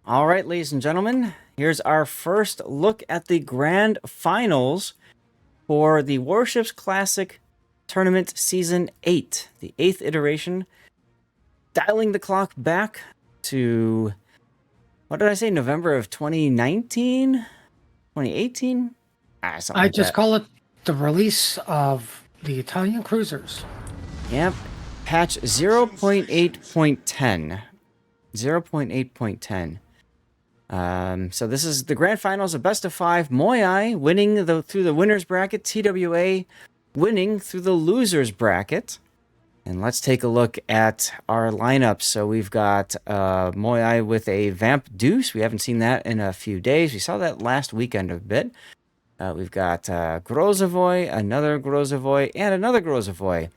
All right, ladies and gentlemen, here's our first look at the grand finals for the Warships Classic Tournament Season 8, the 8th iteration. Dialing the clock back to, what did I say, November of 2019? 2018? Something I like just that. call it the release of the Italian cruisers. Yep. Patch 0.8.10. 0.8.10. So this is the grand finals of best of 5. MOYAI winning through the winners bracket. TWA winning through the losers bracket. And let's take a look at our lineup. So we've got MOYAI with a Vamp Deuce. We haven't seen that in a few days. We saw that last weekend a bit. We've got Grozovoy, another Grozovoy, and another Grozovoy.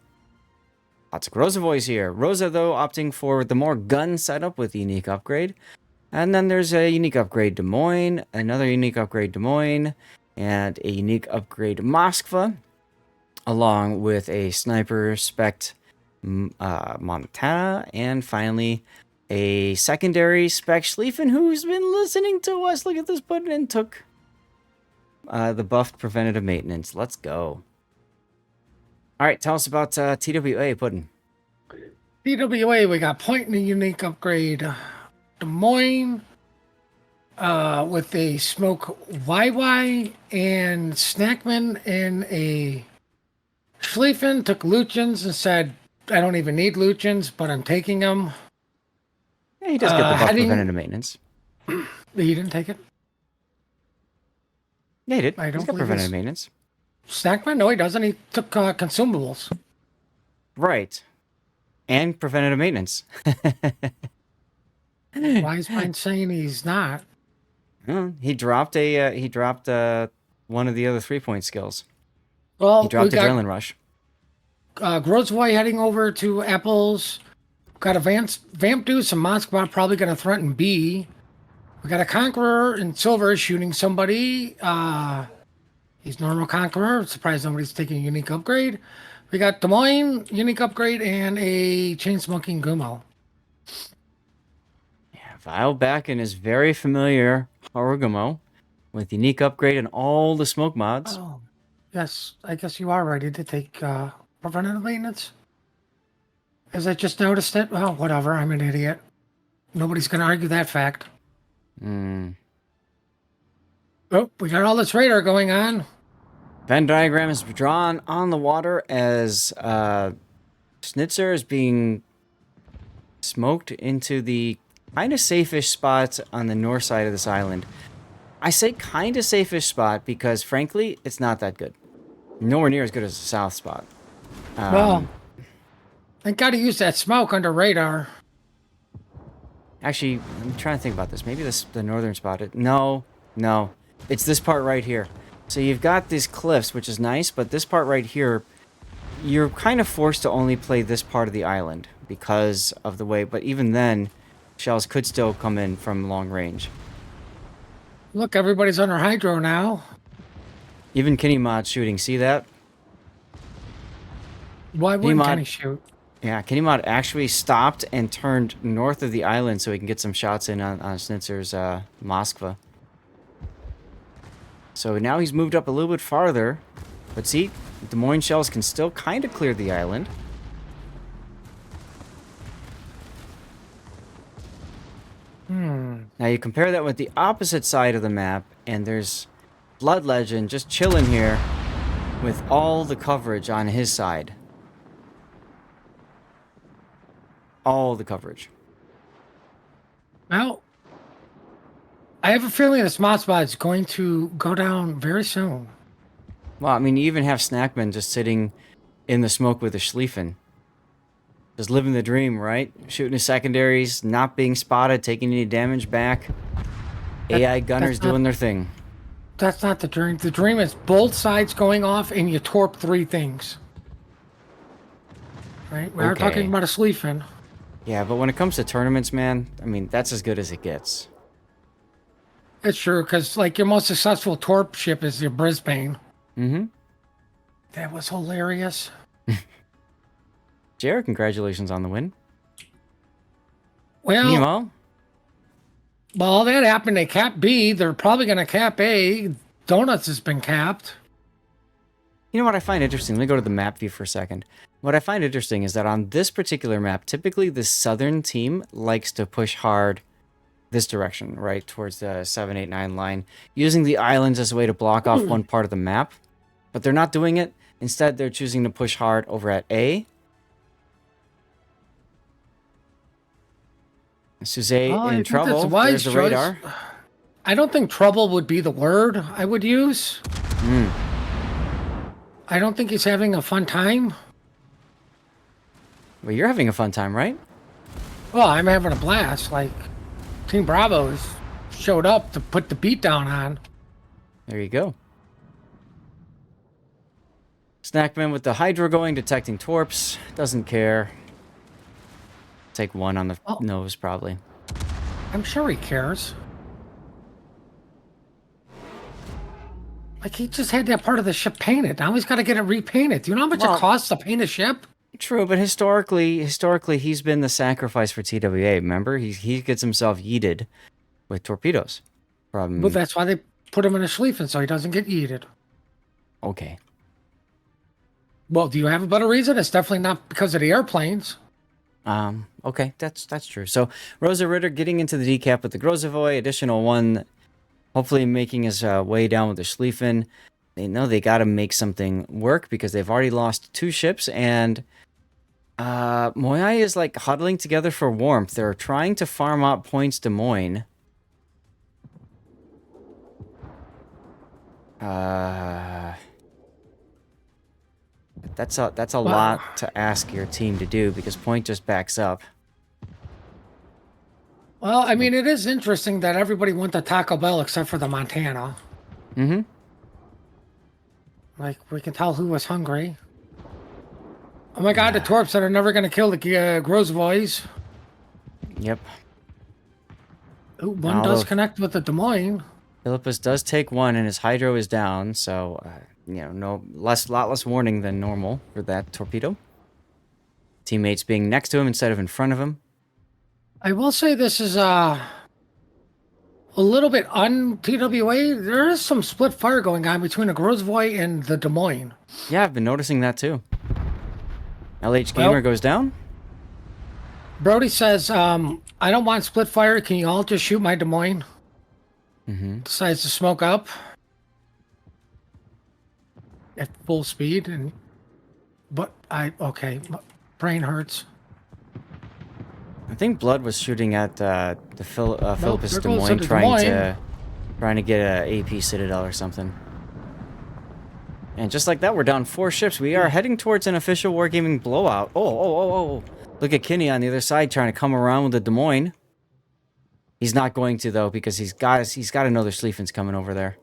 Lots of Grozovoys here. Rosa, though, opting for the more gun setup with the unique upgrade. And then there's a unique upgrade Des Moines, another unique upgrade Des Moines, and a unique upgrade Moskva, along with a sniper spec Montana, and finally a secondary spec Schlieffen, who's been listening to us. Look at this button and took the buffed preventative maintenance. Let's go. All right, tell us about TWA, Puddin'. TWA, we got Point in a unique upgrade. Des Moines with a Smoke YY and Snackman in a Schlieffen. Took Luchins and said, I don't even need Luchins, but I'm taking them. Yeah, he does get the buff preventative maintenance. He didn't take it? Yeah, he did. I don't He's got believe preventative this. maintenance. Snackman? No, he doesn't. He took consumables. Right. And preventative maintenance. Why is mine saying he's not? He dropped one of the other 3-point skills. Well, He dropped Adrenaline Rush. Grozovoy heading over to Apples. Got a Vamp Deuce and Moskva probably going to threaten B. We got a Conqueror in silver shooting somebody. He's normal Conqueror. Surprised nobody's taking a unique upgrade. We got Des Moines, unique upgrade, and a Chain Smoking Gumo. Yeah, Vile Backen is very familiar Harugumo with unique upgrade and all the smoke mods. Oh, yes. I guess you are ready to take preventative maintenance. As I just noticed it. Well, whatever. I'm an idiot. Nobody's going to argue that fact. Oh, we got all this radar going on. Venn diagram is drawn on the water as Schnitzer is being smoked into the kind of safe-ish spot on the north side of this island. I say kind of safe-ish spot because, frankly, it's not that good. Nowhere near as good as the south spot. Well, I got to use that smoke under radar. Actually, I'm trying to think about this. Maybe the northern spot. No. It's this part right here. So you've got these cliffs, which is nice, but this part right here, you're kind of forced to only play this part of the island because of the way. But even then, shells could still come in from long range. Look, everybody's under hydro now. Even Kenny Mod shooting. See that? Why wouldn't Kenny shoot? Yeah, Kenny Mod actually stopped and turned north of the island so he can get some shots in on Schnitzer's Moskva. So now he's moved up a little bit farther. But see, Des Moines shells can still kind of clear the island. Now you compare that with the opposite side of the map, and there's Blood Legend just chilling here with all the coverage on his side. All the coverage. Well, I have a feeling this mod spot is going to go down very soon. Well, I mean, you even have Snackman just sitting in the smoke with a Schlieffen. Just living the dream, right? Shooting his secondaries, not being spotted, taking any damage back. AI gunners doing their thing. That's not the dream. The dream is both sides going off and you torp 3 things. Right? We are talking about a Schlieffen. Yeah, but when it comes to tournaments, man, I mean, that's as good as it gets. It's true, because like your most successful torp ship is your Brisbane. That was hilarious. Jared, congratulations on the win. Well, Meanwhile, Well, that happened. They capped B. They're probably going to cap A. Donuts has been capped. You know what I find interesting? Let me go to the map view for a second. What I find interesting is that on this particular map, typically the southern team likes to push hard this direction, right, towards the 7, 8, 9 line, using the islands as a way to block off one part of the map. But they're not doing it. Instead, they're choosing to push hard over at A. Suze in trouble. There's the radar. I don't think trouble would be the word I would use. I don't think he's having a fun time. Well, you're having a fun time, right? Well, I'm having a blast. Like, Team Bravo's showed up to put the beat down on. There you go. Snackman with the Hydra going, detecting torps. Doesn't care. Take one on the nose, probably. I'm sure he cares. Like, he just had that part of the ship painted. Now he's got to get it repainted. Do you know how much it costs to paint a ship? True, but historically, he's been the sacrifice for TWA. Remember, he gets himself yeeted with torpedoes. Well, that's why they put him in a Schlieffen, so he doesn't get yeeted. Okay. Well, do you have a better reason? It's definitely not because of the airplanes. Okay, that's true. So Rosa Ritter getting into the decap with the Grozovoy, additional one, hopefully making his way down with the Schlieffen. They know they got to make something work because they've already lost 2 ships, and MOYAI is like huddling together for warmth. They're trying to farm out points Des Moines. That's a lot to ask your team to do because point just backs up. Well, I mean, it is interesting that everybody went to Taco Bell except for the Montana. Mm-hmm. Like, we can tell who was hungry. Oh my god, the Torps that are never going to kill the Grozovoys. Yep. Ooh, one does connect with the Des Moines. Philippus does take one, and his Hydro is down, so, lot less warning than normal for that torpedo. Teammates being next to him instead of in front of him. I will say this is a little bit un-TWA. There is some split fire going on between the Grozovoy and the Des Moines. Yeah, I've been noticing that too. LH Gamer goes down. Brody says, I don't want split fire. Can you all just shoot my Des Moines? Decides to smoke up at full speed. Okay, brain hurts. I think Blood was shooting at Philippus Des goes Moines, Des Moines. trying to get a AP Citadel or something. And just like that, we're down 4 ships. We are heading towards an official Wargaming blowout. Oh. Look at Kinney on the other side trying to come around with the Des Moines. He's not going to, though, because he's got to know the Schlieffen's coming over there.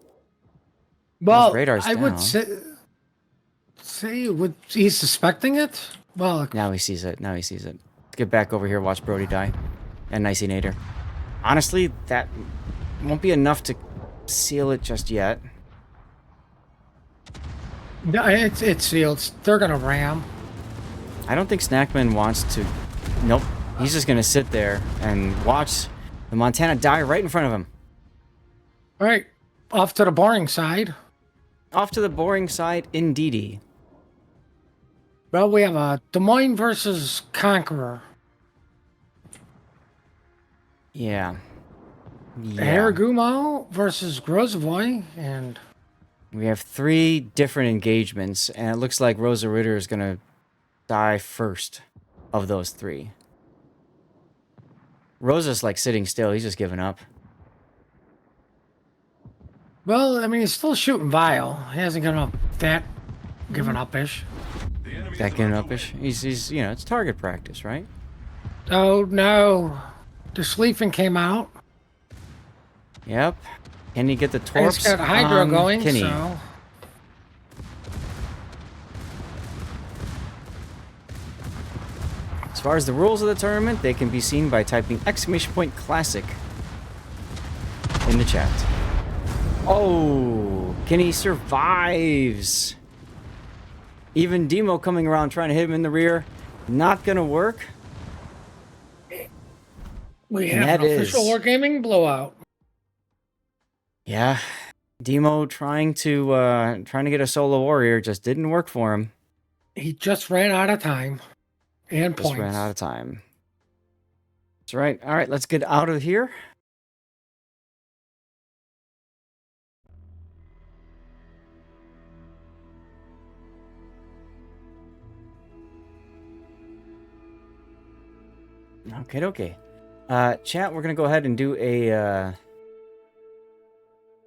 Well, radar's I down. would say he's suspecting it? Well, now he sees it. Let's get back over here, watch Brody die. And Nicey Nader. Honestly, that won't be enough to seal it just yet. No, it's sealed. They're going to ram. I don't think Snackman wants to... Nope. He's just going to sit there and watch the Montana die right in front of him. All right. Off to the boring side. Off to the boring side, indeedy. Well, we have a Des Moines versus Conqueror. Yeah. Haragumo versus Grozovoy, and... We have 3 different engagements, and it looks like Rosa Ritter is going to die first of those 3. Rosa's like sitting still. He's just giving up. Well, I mean, he's still shooting Vile. He hasn't given up that giving up-ish. That giving up-ish? He's it's target practice, right? Oh, no. The Schlieffen came out. Yep. Can he get the torps? He's got Hydro going, Kinney. so... As far as the rules of the tournament, they can be seen by typing !Classic in the chat. Oh, Kinney survives. Even Demo coming around trying to hit him in the rear. Not gonna work. We And have that an official is- Wargaming blowout. Yeah. Demo trying to get a solo warrior just didn't work for him. He just ran out of time and Just points. ran out of time. That's right. All right, let's get out of here. Okay. Chat, we're going to go ahead and do a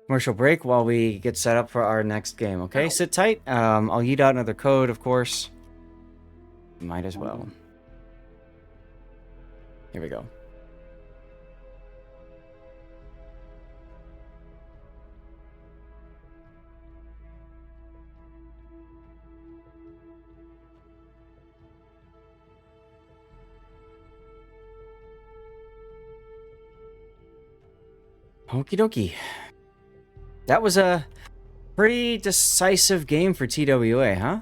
commercial break while we get set up for our next game, okay? Sit tight. I'll yeet out another code, of course. Might as well. Here we go. Okie dokie. That was a pretty decisive game for TWA, huh?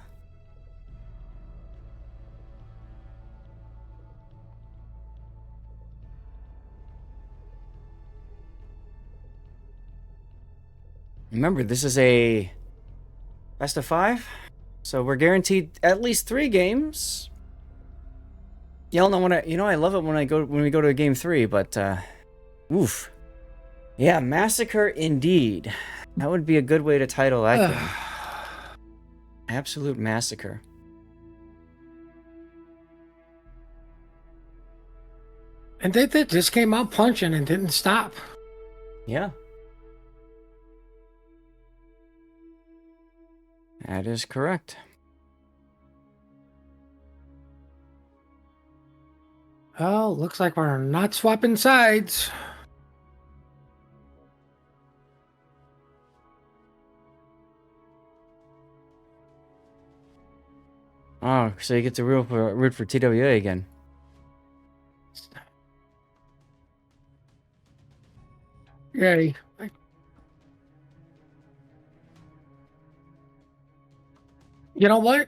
Remember, this is a best of 5, so we're guaranteed at least 3 games. Y'all know I love it when we go to game 3, but oof. Yeah, massacre indeed. That would be a good way to title that game. Absolute massacre. And they just came out punching and didn't stop. Yeah. That is correct. Oh, looks like we're not swapping sides. Oh, so you get to root for TWA again. Yay. You know what?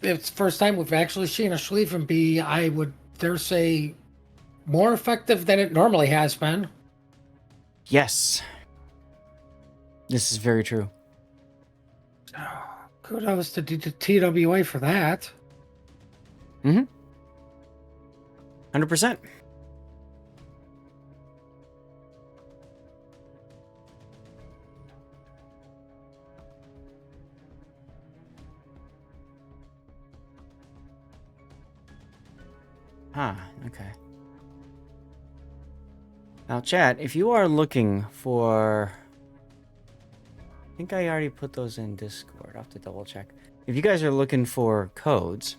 It's the first time we've actually seen a Schlieffen be, I would dare say, more effective than it normally has been. Yes. This is very true. Kudos to TWA for that. 100%. Okay. Now, chat, if you are looking for... I think I already put those in Discord. I'll have to double check. If you guys are looking for codes,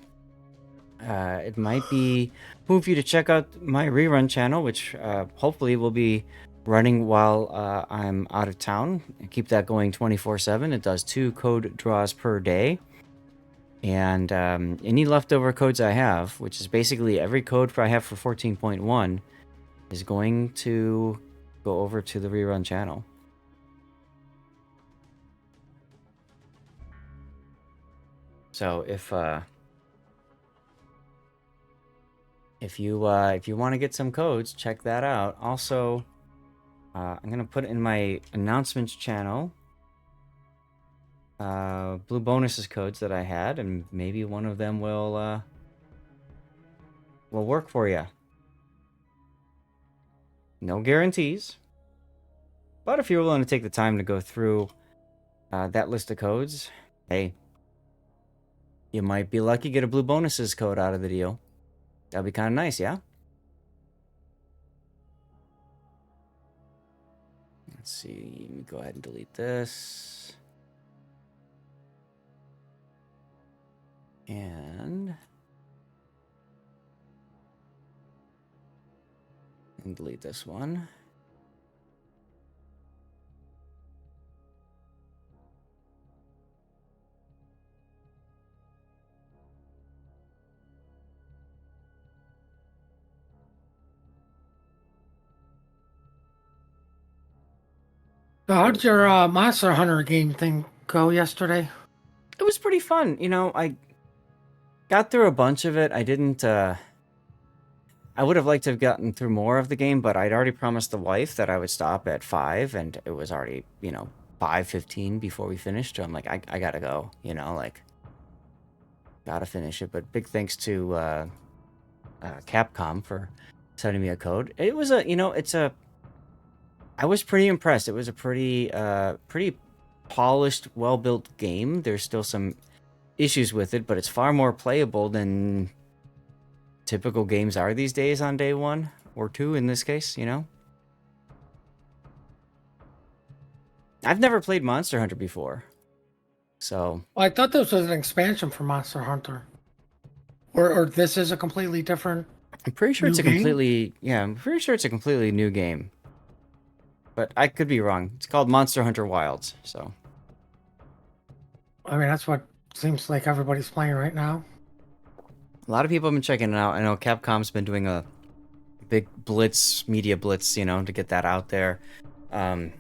it might be move you to check out my rerun channel, which hopefully will be running while I'm out of town. I keep that going 24/7. It does 2 code draws per day. And any leftover codes I have, which is basically every code I have for 14.1, is going to go over to the rerun channel. So if you want to get some codes, check that out. Also, I'm gonna put in my announcements channel blue bonuses codes that I had, and maybe one of them will work for you. No guarantees, but if you're willing to take the time to go through that list of codes, hey, you might be lucky to get a blue bonuses code out of the deal. That'd be kind of nice, yeah? Let's see, let me go ahead and delete this. And delete this one. So how did your Monster Hunter game thing go yesterday? It was pretty fun. I got through a bunch of it. I didn't I would have liked to have gotten through more of the game, but I'd already promised the wife that I would stop at 5, and it was already, 5:15 before we finished. So I'm like, I gotta go, like, gotta finish it. But big thanks to Capcom for sending me a code. It was I was pretty impressed. It was a pretty polished, well-built game. There's still some issues with it, but it's far more playable than typical games are these days on day 1 or 2 in this case, I've never played Monster Hunter before. So, Well, I thought this was an expansion for Monster Hunter. Or this is a completely different. I'm pretty sure New it's a game? I'm pretty sure it's a completely new game. But I could be wrong. It's called Monster Hunter Wilds, so I mean, that's what seems like everybody's playing right now. a lot of people have been checking it out. I know Capcom's been doing a big media blitz, to get that out there. Trying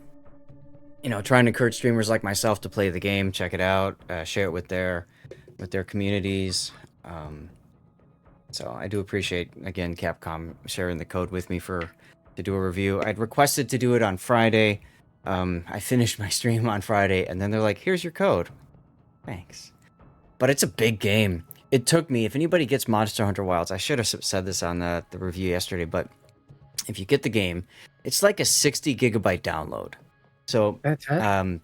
to encourage streamers like myself to play the game, check it out, share it with their communities. So I do appreciate, again, Capcom sharing the code with me to do a review. I'd requested to do it on Friday. I finished my stream on Friday, and then they're like, "Here's your code." Thanks. But it's a big game. It took me, if anybody gets Monster Hunter Wilds, I should have said this on the review yesterday, but if you get the game, it's like a 60 gigabyte download. So That's it.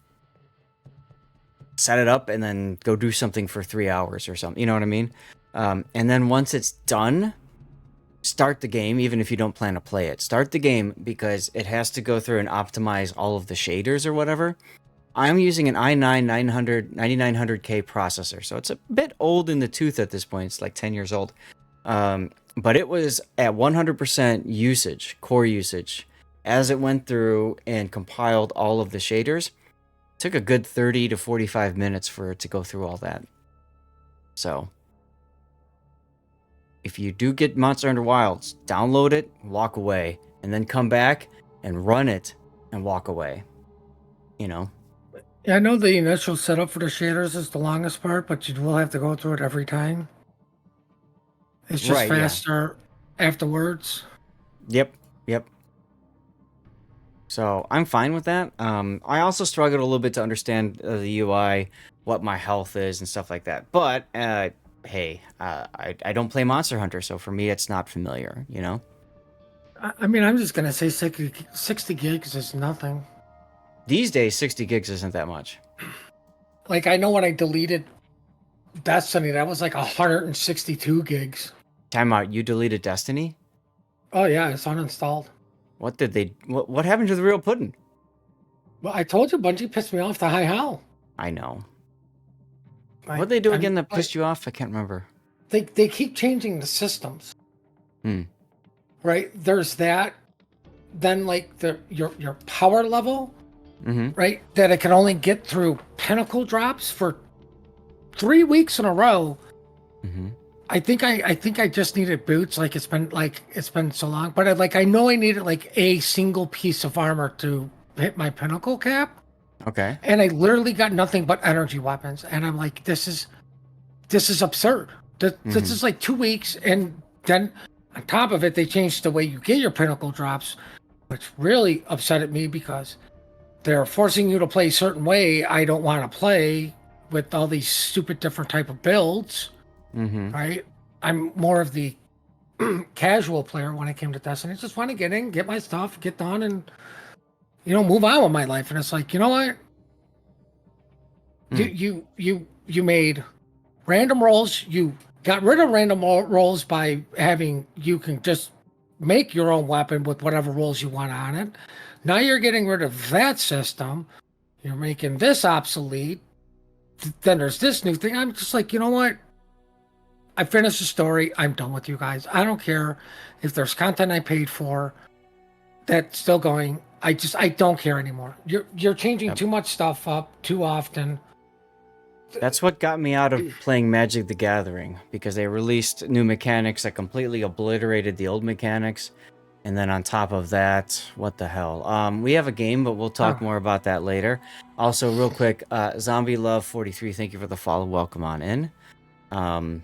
set it up and then go do something for 3 hours or something. You know what I mean? And then once it's done, start the game, even if you don't plan to play it. Start the game because it has to go through and optimize all of the shaders or whatever. I'm using an i9 9900K processor, so it's a bit old in the tooth at this point. It's like 10 years old. But it was at 100% core usage, as it went through and compiled all of the shaders. It took a good 30 to 45 minutes for it to go through all that. So, if you do get Monster Hunter Wilds, download it, walk away, and then come back and run it and walk away. Yeah, I know the initial setup for the shaders is the longest part, but you will have to go through it every time. It's just Right, yeah. faster afterwards. Yep. So I'm fine with that. I also struggled a little bit to understand the UI, what my health is, and stuff like that. But hey, I don't play Monster Hunter, so for me, it's not familiar. I mean, I'm just gonna say 60 gigs is nothing. These days, 60 gigs isn't that much. Like, I know when I deleted Destiny, that was like 162 gigs. Time out. You deleted Destiny? Oh yeah, it's uninstalled. What happened to the real pudding? Well, I told you Bungie pissed me off to high hell. I know. What'd they do again that pissed you off? I can't remember. They keep changing the systems. Right? There's that. Then like your power level, right? That it can only get through pinnacle drops for 3 weeks in a row. I think I just needed boots. Like it's been so long, but I know I needed like a single piece of armor to hit my pinnacle cap. Okay. And I literally got nothing but energy weapons, and I'm like, this is absurd. This is like 2 weeks, and then on top of it, they changed the way you get your pinnacle drops, which really upset me because they're forcing you to play a certain way I don't want to play with all these stupid different type of builds. Right? I'm more of the casual player when it came to Destiny. I just want to get in, get my stuff, get done, and move on with my life. And it's like, you know what? You made random rolls. You got rid of random rolls by having you can just make your own weapon with whatever rolls you want on it. Now you're getting rid of that system. You're making this obsolete. Then there's this new thing. I'm just like, you know what? I finished the story. I'm done with you guys. I don't care if there's content I paid for that's still going. I don't care anymore. You're changing too much stuff up too often. That's what got me out of playing Magic the Gathering, because they released new mechanics that completely obliterated the old mechanics. And then on top of that, what the hell? We have a game, but we'll talk more about that later. Also, real quick, Zombie Love 43, thank you for the follow. Welcome on in. I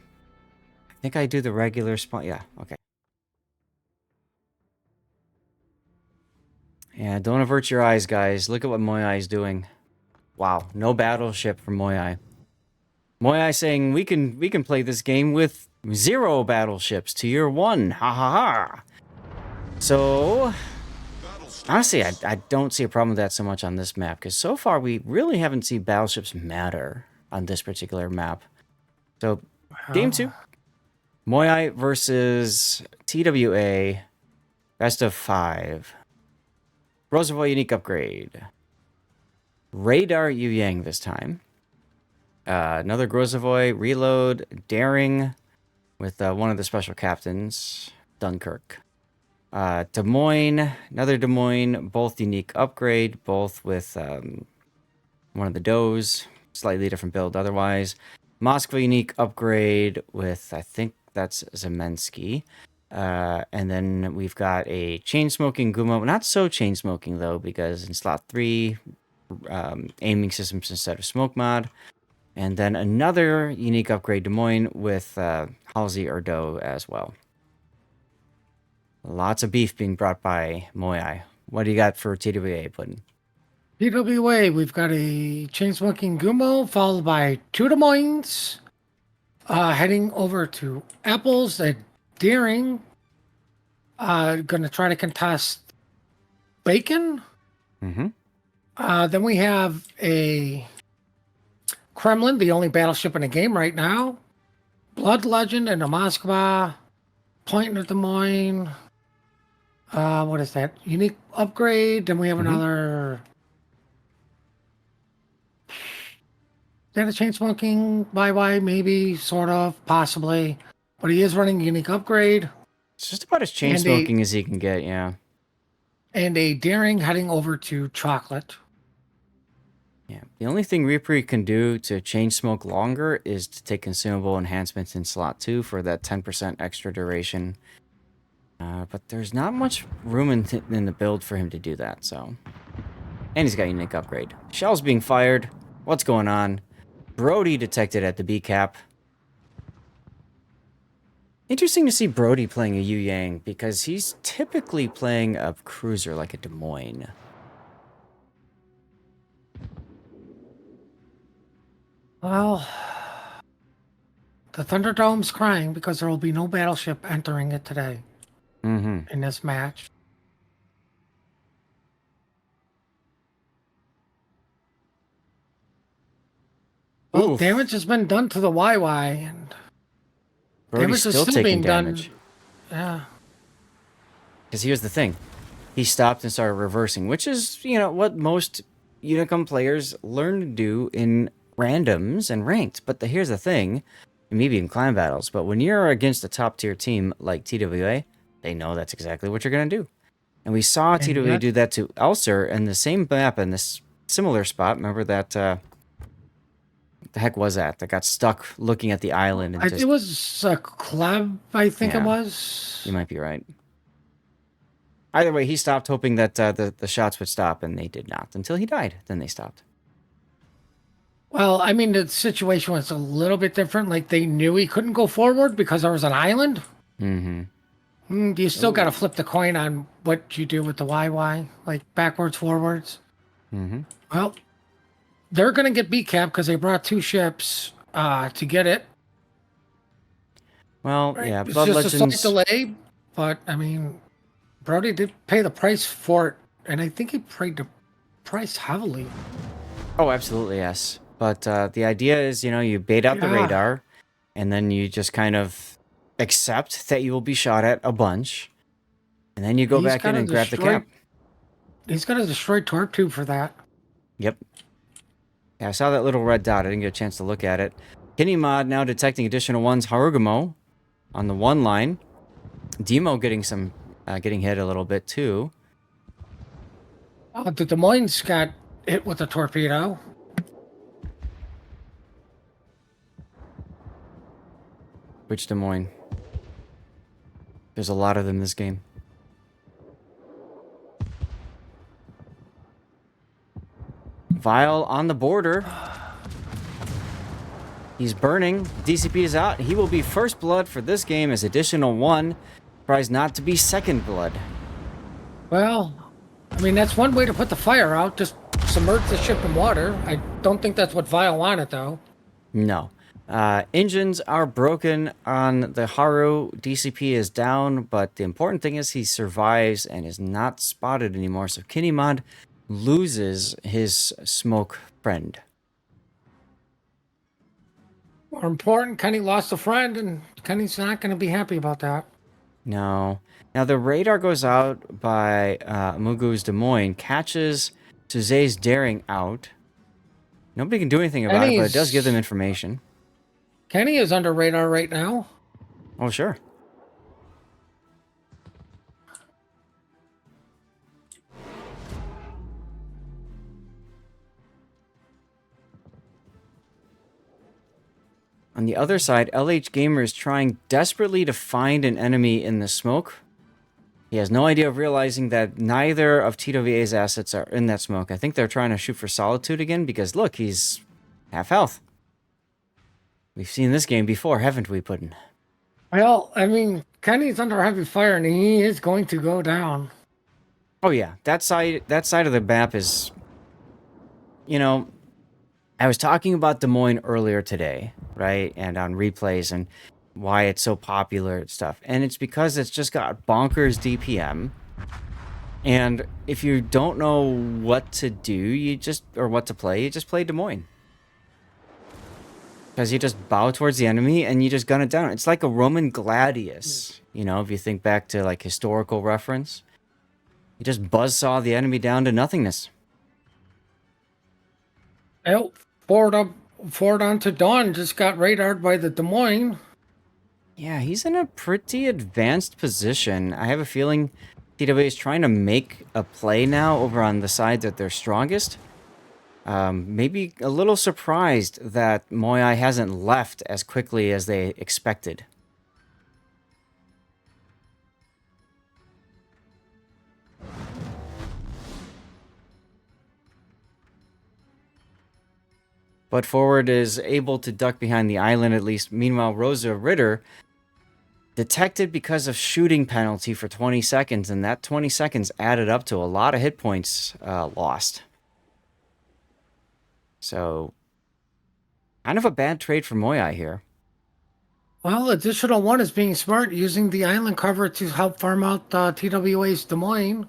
think I do the regular spawn. Yeah, okay. Yeah, don't avert your eyes, guys. Look at what MOYAI is doing. Wow, no battleship for MOYAI. MOYAI saying we can play this game with 0 battleships to your 1. Ha ha ha. So honestly, I don't see a problem with that so much on this map, because so far we really haven't seen battleships matter on this particular map. So, game 2. MOYAI versus TWA. Best of 5. Roosevelt unique upgrade. Radar Yu Yang this time. Another Grozavoy reload, daring with one of the special captains, Dunkirk. Des Moines, another Des Moines, both unique upgrade, both with one of the does, slightly different build otherwise. Moskva unique upgrade with, I think that's Zemensky. And then we've got a chain smoking Gumo, not so chain smoking though, because in slot 3, aiming systems instead of smoke mod. And then another unique upgrade Des Moines with Halsey or Do as well. Lots of beef being brought by MOYAI. What do you got for TWA, Puddin? TWA, we've got a chain smoking Gumo followed by 2 Des Moines. Heading over to Apples, a Deering. Gonna try to contest Bacon. Mm-hmm. Then we have a Kremlin, the only battleship in the game right now. Blood Legend and a Moskva. Point in Des Moines. What is that? Unique upgrade. Then we have another. Is that a chain smoking? YY, maybe, sort of, possibly. But he is running a unique upgrade. It's just about as chain smoking as he can get, yeah. And a Daring heading over to Chocolate. Yeah. The only thing Reaper can do to chain smoke longer is to take consumable enhancements in slot 2 for that 10% extra duration. But there's not much room in the build for him to do that, so. And he's got a unique upgrade. Shells being fired. What's going on? Brody detected at the B cap. Interesting to see Brody playing a Yu Yang, because he's typically playing a cruiser like a Des Moines. Well, the Thunderdome's crying because there will be no battleship entering it today in this match. Well, damage has been done to the YY, and Brody's still taking damage. Yeah. Because here's the thing. He stopped and started reversing, which is, you know, what most Unicum players learn to do in randoms and ranked. But here's the thing, maybe in clan battles, but when you're against a top tier team like TWA, they know that's exactly what you're going to do. And we saw TWA do that to Ulcer in the same map in this similar spot. Remember that, the heck was that got stuck looking at the island? And it was a club, I think it was. You might be right. Either way, he stopped, hoping that the shots would stop, and they did not until he died. Then they stopped. Well, I mean, the situation was a little bit different. Like, they knew he couldn't go forward because there was an island. You still got to flip the coin on what you do with the YY, like backwards, forwards. Well, they're going to get B-cap because they brought 2 ships to get it. Well, right? yeah, It's Blood just Legends. a slight delay, but, I mean, Brody did pay the price for it, and I think he paid the price heavily. Oh, absolutely, yes. But the idea is, you know, you bait out the radar, and then you just kind of accept that you will be shot at a bunch, and then you go back in and grab the cap. He's got a destroyed torp tube for that. Yep. Yeah, I saw that little red dot. I didn't get a chance to look at it. Kenny Mod now detecting additional ones. Harugumo on the 1 line. Demo getting some, getting hit a little bit too. The Des Moines got hit with a torpedo. Which Des Moines? There's a lot of them this game. Vile on the border. He's burning. DCP is out. He will be first blood for this game as additional 1. Prize not to be second blood. Well, I mean, that's one way to put the fire out. Just submerge the ship in water. I don't think that's what Vile wanted, though. No. Engines are broken on the Haru. DCP is down, but the important thing is he survives and is not spotted anymore. So Kinemod loses his smoke friend. More important, Kenny lost a friend, and Kenny's not going to be happy about that. No. Now the radar goes out by Mugu's Des Moines, catches Suzei's daring out. Nobody can do anything about it, but it does give them information. Kenny is under radar right now. Oh, sure. On the other side, LH Gamer is trying desperately to find an enemy in the smoke. He has no idea of realizing that neither of TWA's assets are in that smoke. I think they're trying to shoot for Solitude again because, look, he's half health. We've seen this game before, haven't we, Puddin'? Well, I mean, Kenny's under heavy fire, and he is going to go down. Oh, yeah. That side of the map is... You know, I was talking about Des Moines earlier today, right? And on replays and why it's so popular and stuff. And it's because it's just got bonkers DPM. And if you don't know what to do, or what to play, you just play Des Moines. Because you just bow towards the enemy and you just gun it down. It's like a Roman gladius, you know, if you think back to like historical reference. You just buzzsaw the enemy down to nothingness. Well, forward on to Dawn just got radared by the Des Moines. Yeah, he's in a pretty advanced position. I have a feeling TWA is trying to make a play now over on the side that they're strongest. Maybe a little surprised that MOYAI hasn't left as quickly as they expected. But Forward is able to duck behind the island at least. Meanwhile, Rosa Ritter detected because of shooting penalty for 20 seconds, and that 20 seconds added up to a lot of hit points lost. So, kind of a bad trade for MOYAI here. Well, additional one is being smart, using the island cover to help farm out TWA's Des Moines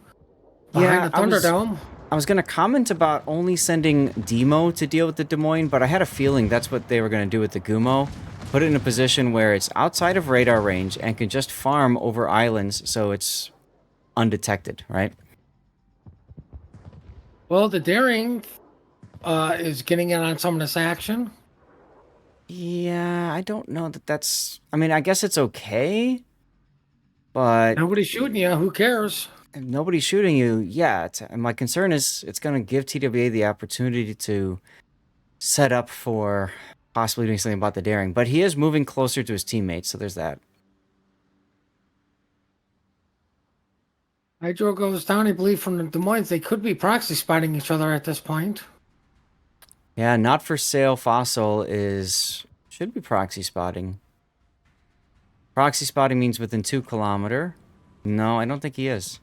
behind the Thunderdome. I was going to comment about only sending Demo to deal with the Des Moines, but I had a feeling that's what they were going to do with the Gumo. Put it in a position where it's outside of radar range and can just farm over islands so it's undetected, right? Well, the Daring is getting in on some of this action. Yeah, I don't know that that's... I mean, I guess it's okay, but... Nobody's shooting you. Who cares? If nobody's shooting you yet. And my concern is it's going to give TWA the opportunity to set up for possibly doing something about the Daring. But he is moving closer to his teammates, so there's that. Hydro goes down, I believe, from the Des Moines. They could be proxy spotting each other at this point. Yeah, Not For Sale Fossil should be proxy spotting. Proxy spotting means within 2 kilometer. No, I don't think he is.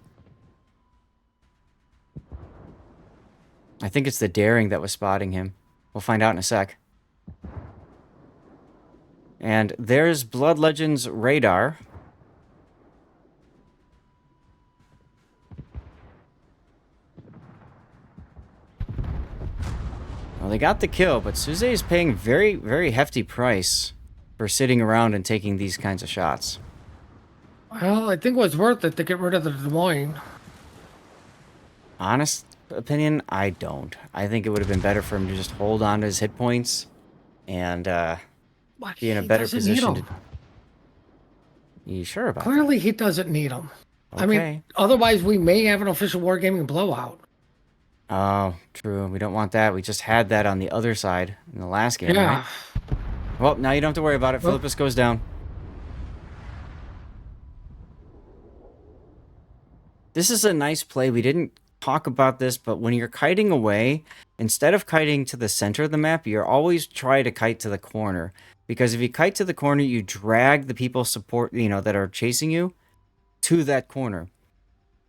I think it's the Daring that was spotting him. We'll find out in a sec. And there's Blood Legends radar. Well, they got the kill, but Suze is paying very, very hefty price for sitting around and taking these kinds of shots. Well, I think it was worth it to get rid of the Des Moines. Honest opinion, I don't. I think it would have been better for him to just hold on to his hit points and be in a better position to... You sure about Clearly, he doesn't need them. Okay. I mean, otherwise we may have an official wargaming blowout. Oh, true. We don't want that. We just had that on the other side in the last game, Yeah. right? Well, now you don't have to worry about it. Philippus goes down. This is a nice play. We didn't talk about this, but when you're kiting away, instead of kiting to the center of the map, you're always try to kite to the corner. Because if you kite to the corner, you drag the people that are chasing you to that corner.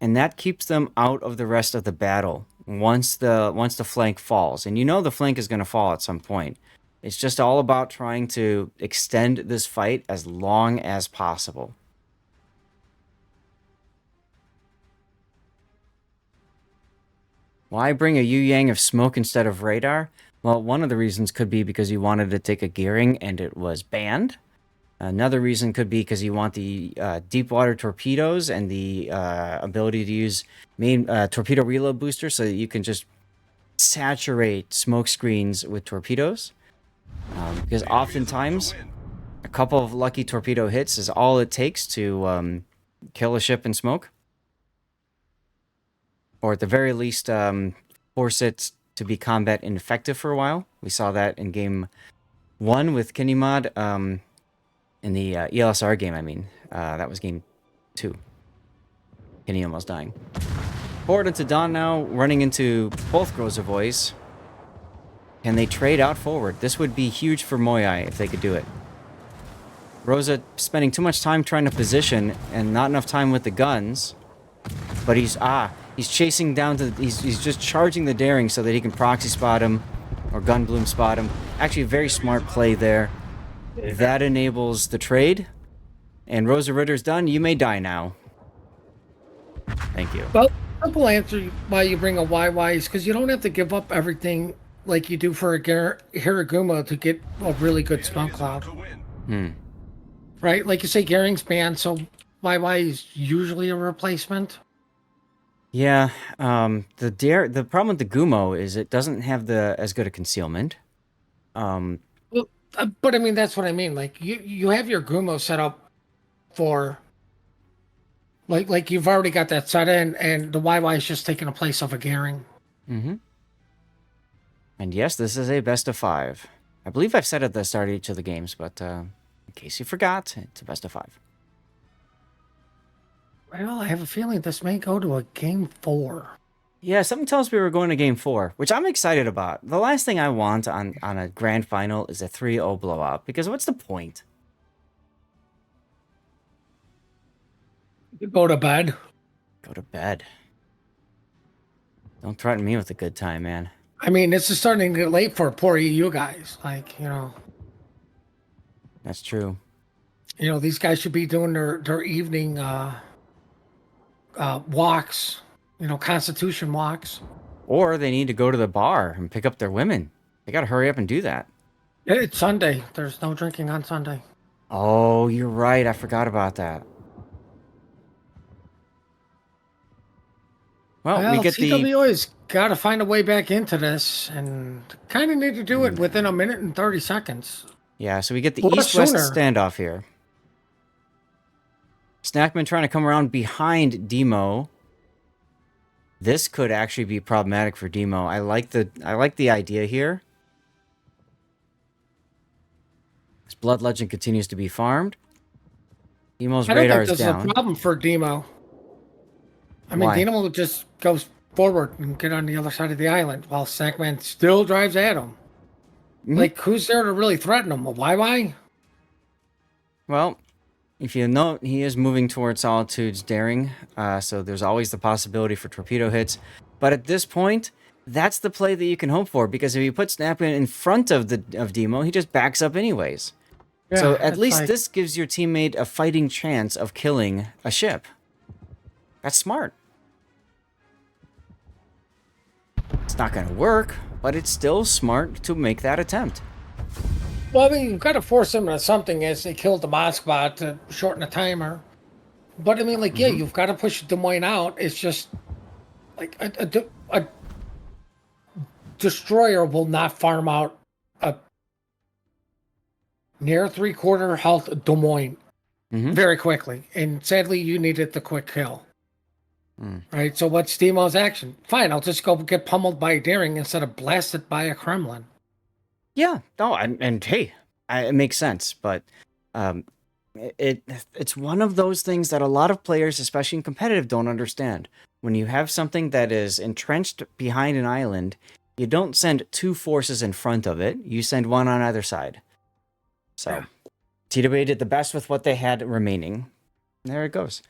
and that keeps them out of the rest of the battle once the flank falls. And you know the flank is going to fall at some point. It's just all about trying to extend this fight as long as possible. Why bring a Yu Yang of smoke instead of radar? Well, one of the reasons could be because you wanted to take a gearing and it was banned. Another reason could be because you want the deep water torpedoes and the ability to use main torpedo reload booster so that you can just saturate smoke screens with torpedoes. Because oftentimes, a couple of lucky torpedo hits is all it takes to kill a ship in smoke. Or at the very least, force it to be combat ineffective for a while. We saw that in Game 1 with Kinemod. In the ELSR game, I mean. That was Game 2. Kenny almost dying. Forward into Dawn now, running into both Grozovoys. Can they trade out forward? This would be huge for MOYAI if they could do it. Rosa spending too much time trying to position and not enough time with the guns. But he's chasing down to... He's just charging the daring so that he can proxy spot him or gun bloom spot him. Actually, a very smart play there. That enables the trade. And Rosa Ritter's done. You may die now. Thank you. Well, simple answer why you bring a YY is because you don't have to give up everything like you do for a Hiraguma to get a really good smoke cloud. Right? Like you say, Gearing's banned, so YY is usually a replacement. Yeah, the problem with the Gumo is it doesn't have as good a concealment. But I mean, that's what I mean. Like you have your Gumo set up for like you've already got that set in, and the YY is just taking the place of a Gearing. Mm-hmm. And yes, this is a best of 5. I believe I've said it at the start of each of the games, but in case you forgot, it's a best of 5. Well, I have a feeling this may go to a Game 4. Yeah, something tells me we're going to Game 4, which I'm excited about. The last thing I want on a grand final is a 3-0 blowout, because what's the point? Go to bed. Go to bed. Don't threaten me with a good time, man. I mean, this is starting to get late for poor EU guys. Like, you know. That's true. You know, these guys should be doing their evening walks, you know, Constitution walks. Or they need to go to the bar and pick up their women. They got to hurry up and do that. It's Sunday. There's no drinking on Sunday. Oh, you're right. I forgot about that. Well, we get TWA's got to find a way back into this, and kind of need to do it within a minute and 30 seconds. Yeah, so we get the east-west standoff here. Snackman trying to come around behind Demo. This could actually be problematic for Demo. I like the idea here. This Blood Legend continues to be farmed. Demo's radar is down. I don't think this is a problem for Demo. I mean, Demo just goes forward and get on the other side of the island while Snackman still drives at him. Mm-hmm. Like, who's there to really threaten him? A YY? Well, if you note, he is moving towards Solitude's daring, so there's always the possibility for torpedo hits. But at this point, that's the play that you can hope for, because if you put Snackman in front of Demo, he just backs up anyways. Yeah, so at least this gives your teammate a fighting chance of killing a ship. That's smart. It's not going to work, but it's still smart to make that attempt. Well, I mean, you've got to force them into something as they killed the Moskva to shorten the timer. But I mean, like, yeah, you've got to push Des Moines out. It's just like a destroyer will not farm out a near 3/4 health Des Moines very quickly. And sadly, you needed the quick kill. Right? So what's Demo's action? Fine, I'll just go get pummeled by a daring instead of blasted by a Kremlin. Yeah, no, and hey, it makes sense, but it's one of those things that a lot of players, especially in competitive, don't understand. When you have something that is entrenched behind an island, you don't send 2 forces in front of it, you send 1 on either side. So, TWA did the best with what they had remaining. There it goes.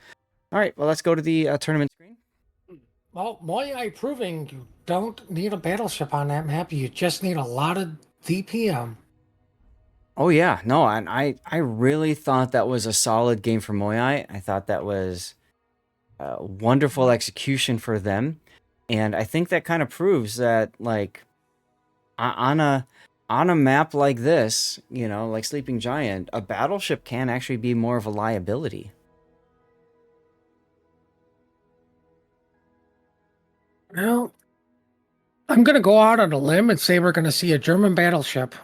All right, well, let's go to the tournament screen. Well, MOYAI proving you don't need a battleship on that map. You just need a lot of DPM. Oh yeah, no, and I really thought that was a solid game for MOYAI. I thought that was a wonderful execution for them, and I think that kind of proves that like on a map like this, you know, like Sleeping Giant, a battleship can actually be more of a liability. Well, I'm going to go out on a limb and say we're going to see a German battleship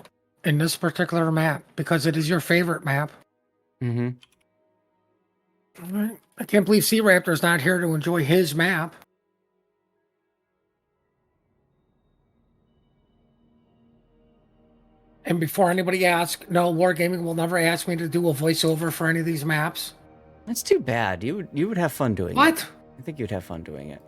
in this particular map because it is your favorite map. Mm-hmm. All right. I can't believe Sea Raptor's not here to enjoy his map. And before anybody asks, no, Wargaming will never ask me to do a voiceover for any of these maps. That's too bad. You would have fun doing it. What? I think you'd have fun doing it.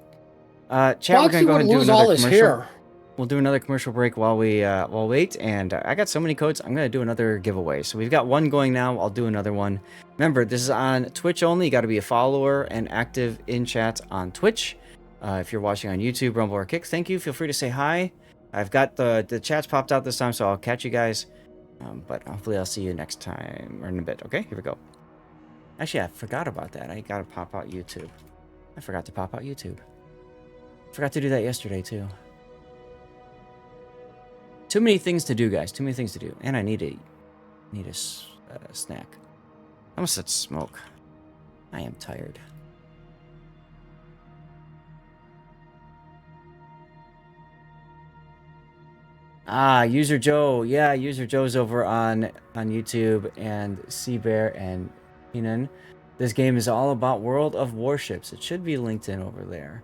Chat, we're Foxy gonna go would ahead and do lose another all his commercial. hair. We'll do another commercial break while we wait. And I got so many codes. I'm gonna do another giveaway. So we've got one going now. I'll do another one. Remember, this is on Twitch only. You got to be a follower and active in chat on Twitch. If you're watching on YouTube, Rumble, or Kick, thank you. Feel free to say hi. I've got the chats popped out this time, so I'll catch you guys. But hopefully I'll see you next time or in a bit. Okay, here we go. Actually, I forgot about that. I gotta pop out YouTube. I forgot to pop out YouTube. Forgot to do that yesterday too. Too many things to do, guys. Too many things to do, and I need a snack. I almost said smoke. I am tired. Ah, User Joe. Yeah, User Joe's over on YouTube, and Seabear and Kenan. This game is all about World of Warships. It should be linked in over there.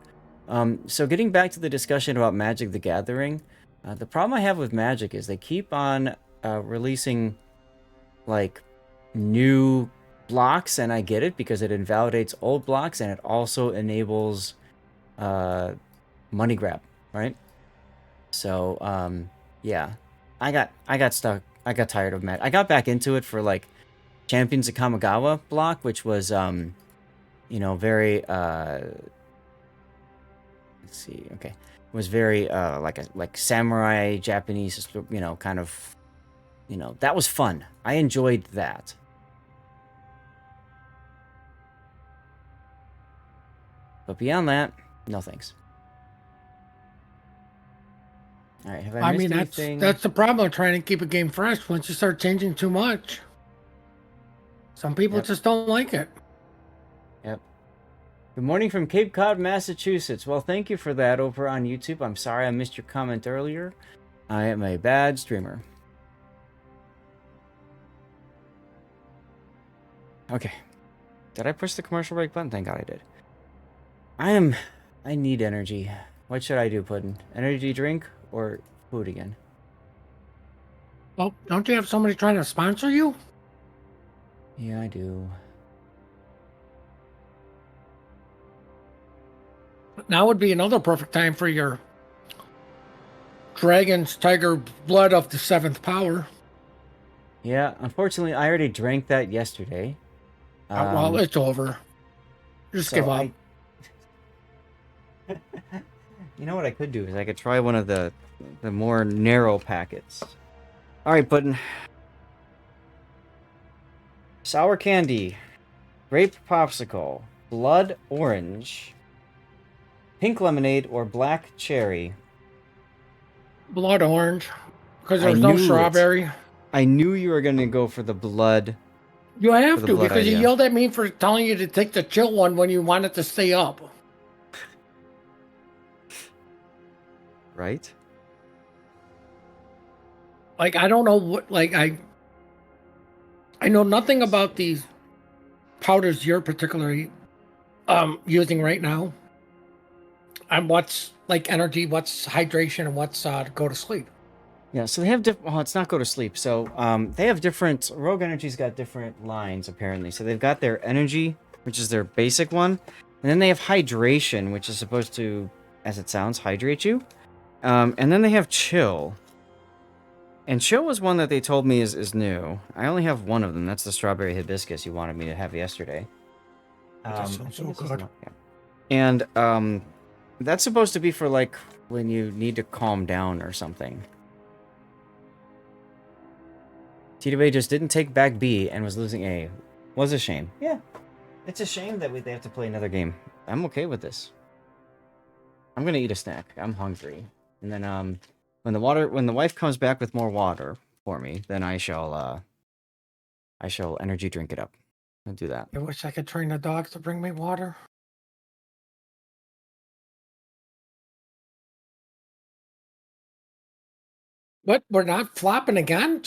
So getting back to the discussion about Magic the Gathering, the problem I have with Magic is they keep on releasing like new blocks, and I get it because it invalidates old blocks and it also enables money grab, right? So yeah, I got stuck. I got tired of Magic. I got back into it for like Champions of Kamigawa block, which was you know, very let's see, okay, was very like samurai Japanese, you know, kind of, you know, that was fun. I enjoyed that. But beyond that, no thanks. All right, have I missed anything? That's the problem of trying to keep a game fresh. Once you start changing too much, some people just don't like it. Yep. Good morning from Cape Cod, Massachusetts. Well, thank you for that over on YouTube. I'm sorry I missed your comment earlier. I am a bad streamer. Okay. Did I push the commercial break button? Thank God I did. I need energy. What should I do, Puddin'? Energy drink or food again? Well, don't you have somebody trying to sponsor you? Yeah, I do. Now would be another perfect time for your Dragon's Tiger Blood of the 7th Power. Yeah, unfortunately, I already drank that yesterday. Well, it's over. Just give up. You know what I could do is I could try one of the more narrow packets. All right, Puddin'. Sour candy, grape popsicle, blood orange, pink lemonade, or black cherry. Blood orange, because there's no strawberry. I knew you were going to go for the blood. You have to, because you yelled at me for telling you to take the chill one when you wanted to stay up. Right? Like, I don't know what, like, I know nothing about these powders you're particularly using right now. And what's, like, energy, what's hydration, and what's to go to sleep. Yeah, so they have different, well, it's not go to sleep. So they have different, Rogue Energy's got different lines, apparently. So they've got their energy, which is their basic one. And then they have hydration, which is supposed to, as it sounds, hydrate you. And then they have chill. And chill was one that they told me is new. I only have one of them. That's the strawberry hibiscus you wanted me to have yesterday. That sounds so good. And That's supposed to be for, like, when you need to calm down or something. TWA just didn't take back B and was losing A. Was a shame. Yeah. It's a shame that they have to play another game. I'm okay with this. I'm gonna eat a snack. I'm hungry. And then, when the wife comes back with more water for me, then I shall energy drink it up. I'll do that. I wish I could train the dogs to bring me water. What? We're not flopping again?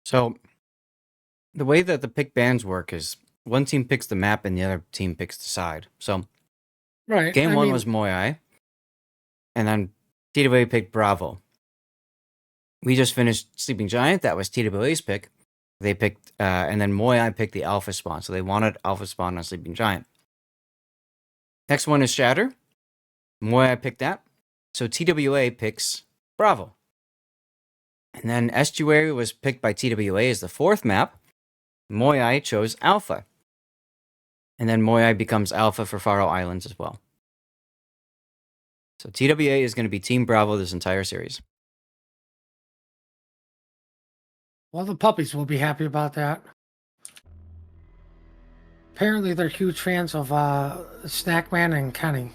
So, the way that the pick bans work is one team picks the map and the other team picks the side. So, Right. game one was MOYAI, and then TWA picked Bravo. We just finished Sleeping Giant. That was TWA's pick. They picked, and then MOYAI picked the Alpha spawn. So they wanted Alpha spawn on Sleeping Giant. Next one is Shatter. MOYAI picked that. So TWA picks Bravo. And then Estuary was picked by TWA as the fourth map. MOYAI chose Alpha. And then MOYAI becomes Alpha for Faroe Islands as well. So TWA is going to be Team Bravo this entire series. Well, the puppies will be happy about that. Apparently, they're huge fans of Snackman and Kenny.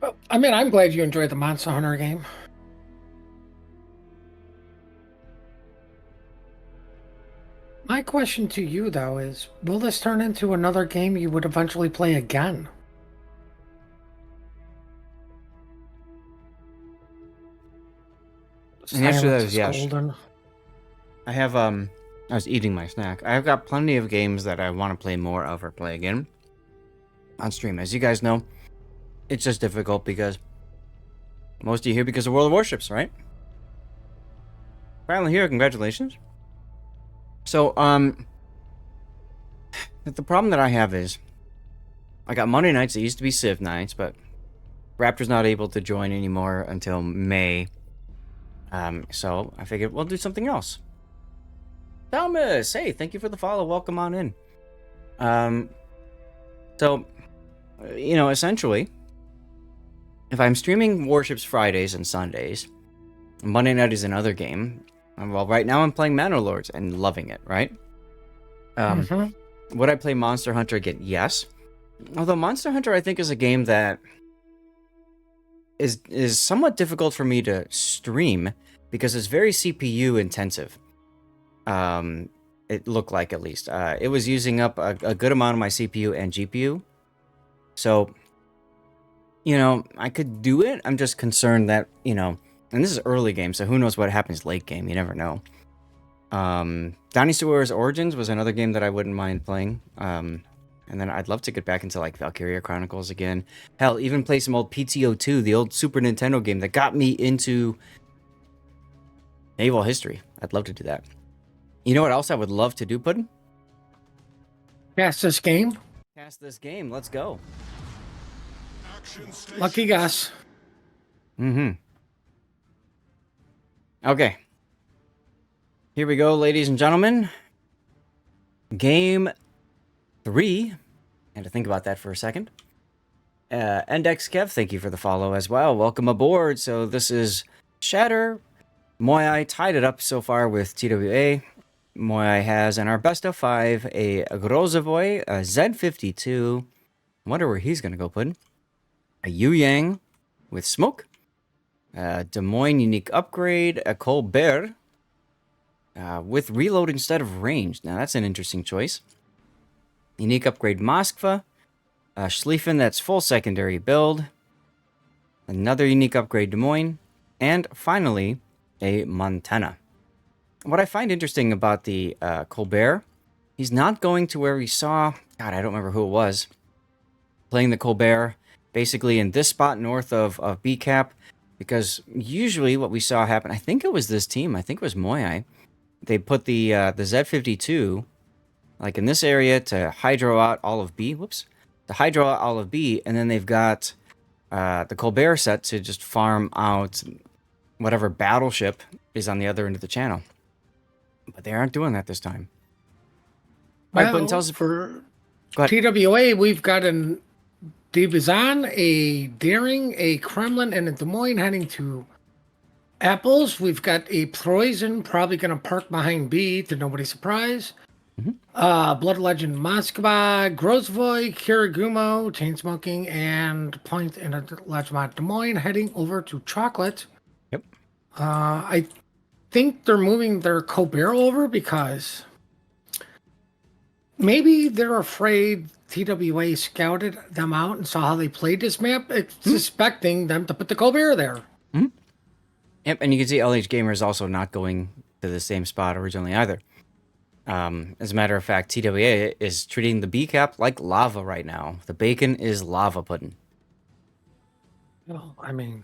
Well, I mean, I'm glad you enjoyed the Monster Hunter game. My question to you, though, is will this turn into another game you would eventually play again? And the answer to that Silence is yes. golden. I have, I was eating my snack. I've got plenty of games that I want to play more of or play again on stream. As you guys know, it's just difficult because most of you here because of World of Warships, right? Finally here, congratulations. So, the problem that I have is I got Monday nights that used to be Civ nights, but Raptor's not able to join anymore until May. So I figured we'll do something else. Thomas, hey, thank you for the follow. Welcome on in. So, essentially, if I'm streaming Warships Fridays and Sundays, Monday night is another game. Well, right now I'm playing Manor Lords and loving it, right? Would I play Monster Hunter again? Yes. Although Monster Hunter, I think, is a game that is somewhat difficult for me to stream because it's very CPU intensive. It looked like, at least. It was using up a good amount of my CPU and GPU. So, I could do it. I'm just concerned that, and this is early game, so who knows what happens late game. You never know. Dynasty Warriors Origins was another game that I wouldn't mind playing. And then I'd love to get back into, like, Valkyria Chronicles again. Hell, even play some old PTO2, the old Super Nintendo game that got me into naval history. I'd love to do that. You know what else I would love to do, Puddin'? Cast this game? Cast this game. Let's go. Lucky guess. Okay. Here we go, ladies and gentlemen. Game 3. I had to think about that for a second. Endex Kev, thank you for the follow as well. Welcome aboard. So this is Shatter. MOYAI tied it up so far with TWA. MOYAI has in our best of 5 a Grozovoy, a Z52. I wonder where he's going to go, Puddin'. A Yu Yang with Smoke. A Des Moines unique upgrade. A Colbert with reload instead of range. Now that's an interesting choice. Unique upgrade Moskva. Schlieffen, that's full secondary build. Another unique upgrade Des Moines. And finally, a Montana. What I find interesting about the Colbert He's not going to where we saw... God, I don't remember who it was. Playing the Colbert, basically in this spot north of B cap, because usually what we saw happen, I think it was this team, I think it was MOYAI, they put the Z52 like in this area to hydro out all of B, to hydro out all of B, and then they've got the Colbert set to just farm out whatever battleship is on the other end of the channel. But they aren't doing that this time. All right, Button, tell us... for Go ahead. TWA, we've got an Divizan, a Daring, a Kremlin, and a Des Moines heading to Apples. We've got a Poison probably going to park behind B to nobody's surprise. Blood Legend Moskva, Grozvoy, Kiragumo, Chainsmoking, and Point in a Legend Des Moines heading over to Chocolate. Yep. I think they're moving their Colbert over because maybe they're afraid TWA scouted them out and saw how they played this map, suspecting them to put the Colbert there. Yep, and you can see LH Gamer is also not going to the same spot originally either. As a matter of fact, TWA is treating the B cap like lava right now. The bacon is lava pudding. Well, I mean,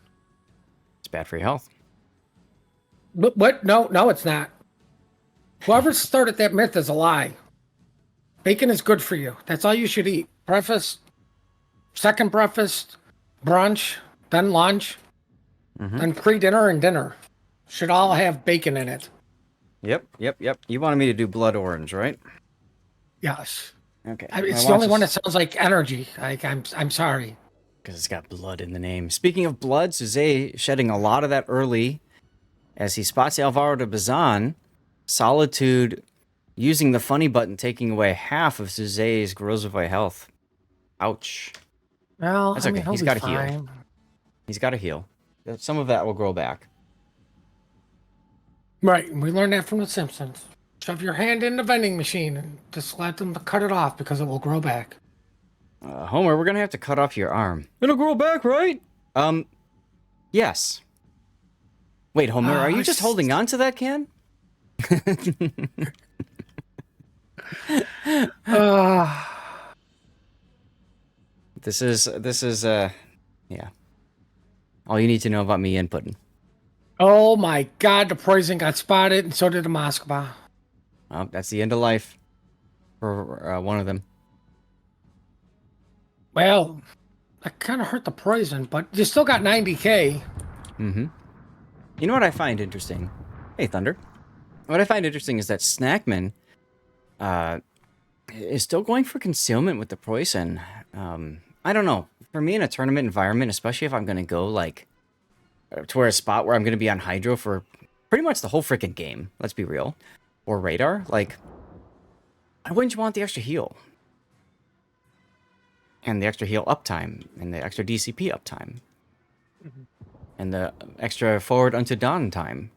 it's bad for your health. But what? No, it's not. Whoever started that myth is a lie. Bacon is good for you. That's all you should eat. Breakfast, second breakfast, brunch, then lunch, then pre-dinner and dinner. Should all have bacon in it. Yep. You wanted me to do blood orange, right? Yes. Okay. It's the only one that sounds like energy. I'm sorry. Because it's got blood in the name. Speaking of blood, Suze shedding a lot of that early as he spots Alvaro de Bazan. Solitude using the funny button, taking away half of Suze's Grozovoi health. Ouch. Well, that's okay. He's got to heal. He's got to heal. Some of that will grow back. Right. We learned that from The Simpsons. Shove your hand in the vending machine and just let them cut it off because it will grow back. Homer, we're going to have to cut off your arm. It'll grow back, right? Yes. Wait, Homer, are you just holding on to that can? This is yeah. All you need to know about me inputting. Oh my God, the Poison got spotted, and so did the Moskva. Oh, that's the end of life for one of them. Well, that kind of hurt the Poison, but you still got 90K. You know what I find interesting? Hey, Thunder. What I find interesting is that Snackman is still going for concealment with the Poison. I don't know. For me in a tournament environment, especially if I'm going to go like to a spot where I'm going to be on Hydro for pretty much the whole freaking game, let's be real, or Radar, like, why wouldn't you want the extra heal? And the extra heal uptime, and the extra DCP uptime, and the extra forward unto dawn time.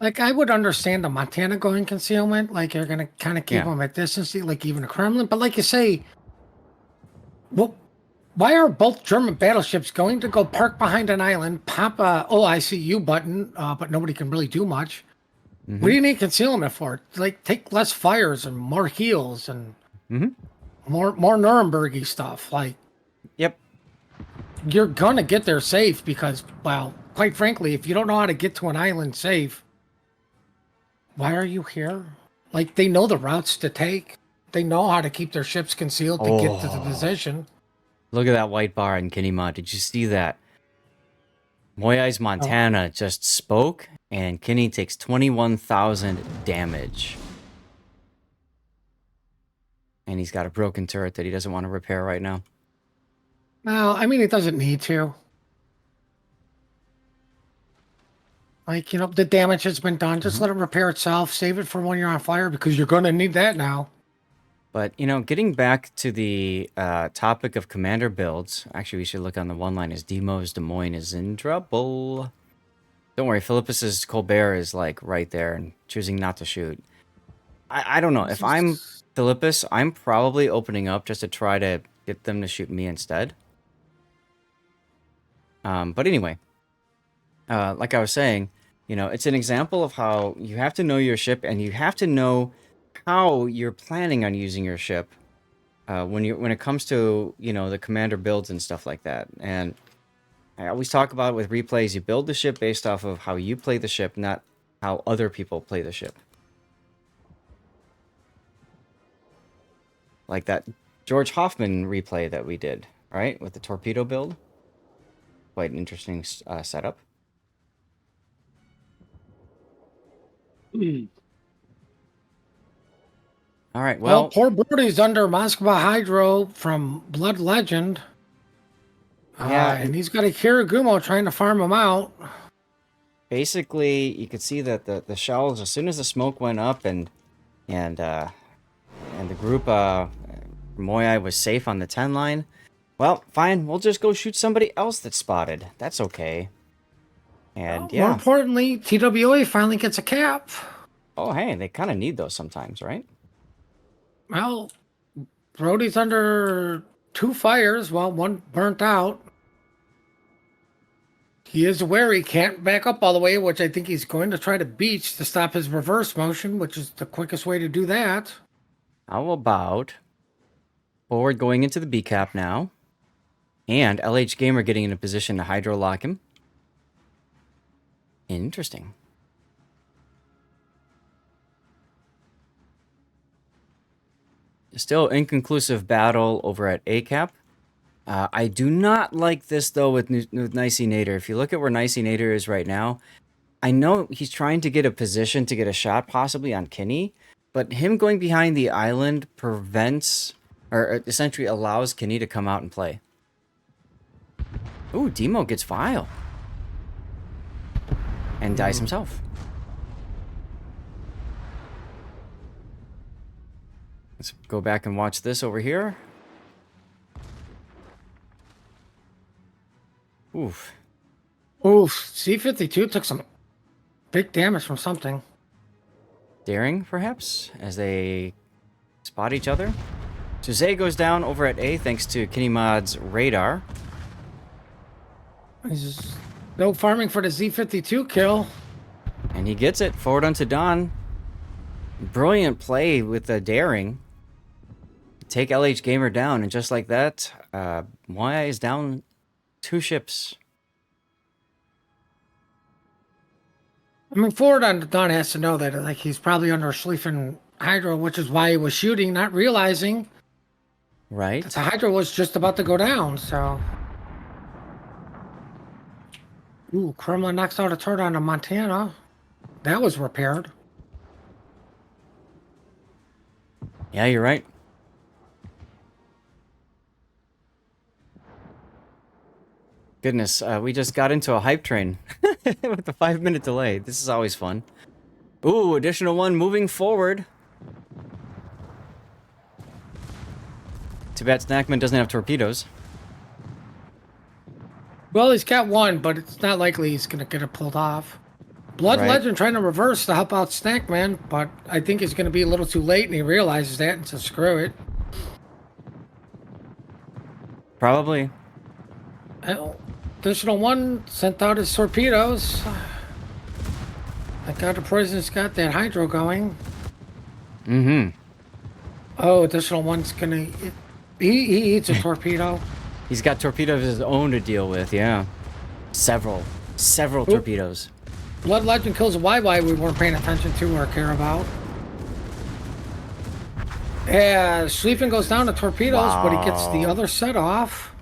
Like, I would understand the Montana going concealment, like you're going to kind of keep them at distance, like even a Kremlin, but like you say, well, why are both German battleships going to go park behind an island, pop a OICU button, but nobody can really do much? What do you need concealment for? Like, take less fires and more heals and more Nuremberg-y stuff. Like, yep, you're gonna get there safe because, well, quite frankly, if you don't know how to get to an island safe, why are you here? Like, they know the routes to take. They know how to keep their ships concealed to get to the position. Look at that white bar in Kinima. Did you see that? MOYAI's Montana just spoke, and Kinney takes 21,000 damage. And he's got a broken turret that he doesn't want to repair right now. No, I mean, it doesn't need to. Like, you know, the damage has been done. Just let it repair itself. Save it for when you're on fire because you're going to need that now. But, you know, getting back to the topic of commander builds, actually, we should look on the one line as Demo's Des Moines is in trouble. Don't worry, Philippus's Colbert is, like, right there and choosing not to shoot. I don't know. If I'm Philippus, I'm probably opening up just to try to get them to shoot me instead. But anyway, like I was saying, you know, it's an example of how you have to know your ship and you have to know how you're planning on using your ship when it comes to, you know, the commander builds and stuff like that. And I always talk about it with replays. You build the ship based off of how you play the ship, not how other people play the ship. Like that George Hoffman replay that we did, right? With the torpedo build. Quite an interesting setup. All right, well, poor Brody's under Moskva Hydro from Blood Legend. yeah, And he's got a Kiragumo trying to farm him out. basically you could see that the shells, as soon as the smoke went up and the group MOYAI was safe on the 10 line. Well, fine, we'll just go shoot somebody else that's spotted. That's okay. And More importantly, TWA finally gets a cap. Oh, hey, they kind of need those sometimes, right? Well, Brody's under 2 fires. Well, one burnt out. He is aware he can't back up all the way, which I think he's going to try to beach to stop his reverse motion, which is the quickest way to do that. How about forward going into the B cap now, and LH Gamer getting in a position to hydro lock him. Interesting. Still inconclusive battle over at A cap. I do not like this though with Nicey Nader. If you look at where Nicey Nader is right now, I know he's trying to get a position to get a shot possibly on Kinney, but him going behind the island prevents, or essentially allows Kinney to come out and play. Ooh, Demo gets Vile. And dies himself. Let's go back and watch this over here. Oof. Oof. C-52 took some big damage from something. Daring, perhaps, as they spot each other. Jose goes down over at A thanks to Kinney Mod's radar. He's no farming for the Z-52 kill. And he gets it. Forward onto Don. Brilliant play with the daring. Take LH Gamer down. And just like that, MOYAI is down 2 ships. I mean, forward on Don has to know that like he's probably under Schlieffen Hydro, which is why he was shooting, not realizing Right. that the Hydro was just about to go down, so... Ooh, Kremlin knocks out a turret on a Montana. That was repaired. Yeah, you're right. Goodness, we just got into a hype train with a 5-minute delay. This is always fun. Ooh, additional one moving forward. Too bad Snackman doesn't have torpedoes. Well, he's got one, but it's not likely he's going to get it pulled off. Blood Right. Legend trying to reverse to help out Snackman, but I think he's going to be a little too late, and he realizes that and says, screw it. Probably. Additional one sent out his torpedoes. Thank God the Poison's got that Hydro going. Mm-hmm. Oh, additional one's going to... He eats a torpedo. He's got torpedoes of his own to deal with, yeah. Several torpedoes. Blood Legend kills a YY we weren't paying attention to or care about. Yeah, Schlieffen goes down to torpedoes, but he gets the other set off.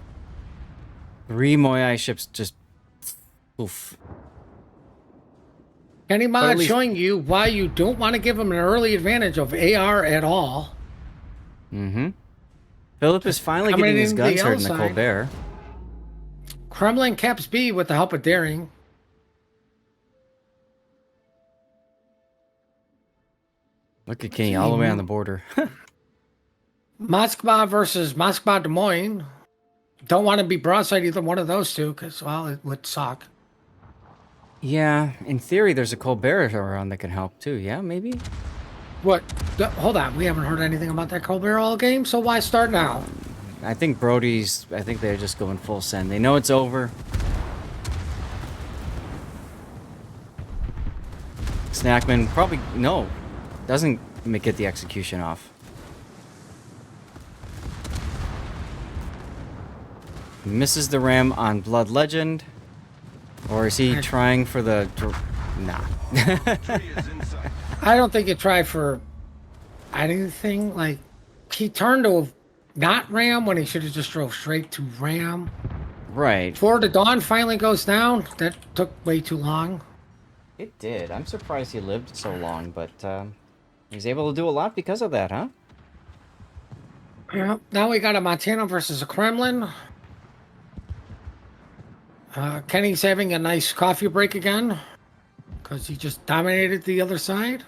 3 MOYAI ships just... Oof. Kenny Mod least- showing you why you don't want to give him an early advantage of AR at all. Mm-hmm. Philip is finally Coming getting his in the guns L hurt in the side. Colbert. Kremlin caps B with the help of Daring. Look at Kenny all the way on the border. Moskva versus Moskva Des Moines. Don't want to be broadside either one of those two because, well, it would suck. Yeah, in theory, there's a Colbert around that can help too. Yeah, maybe? What? Hold on. We haven't heard anything about that Colbert all game, so why start now? I think I think they're just going full send. They know it's over. Snackman probably, no, doesn't Let me get the execution off. Misses the ram on Blood Legend. Or is he trying for the... Nah. I don't think he tried for anything. Like, he turned to not ram when he should have just drove straight to ram. Right. Before the dawn finally goes down, that took way too long. It did. I'm surprised he lived so long, but he's able to do a lot because of that, huh? Yeah. Now we got a Montana versus a Kremlin. Kenny's having a nice coffee break again because he just dominated the other side.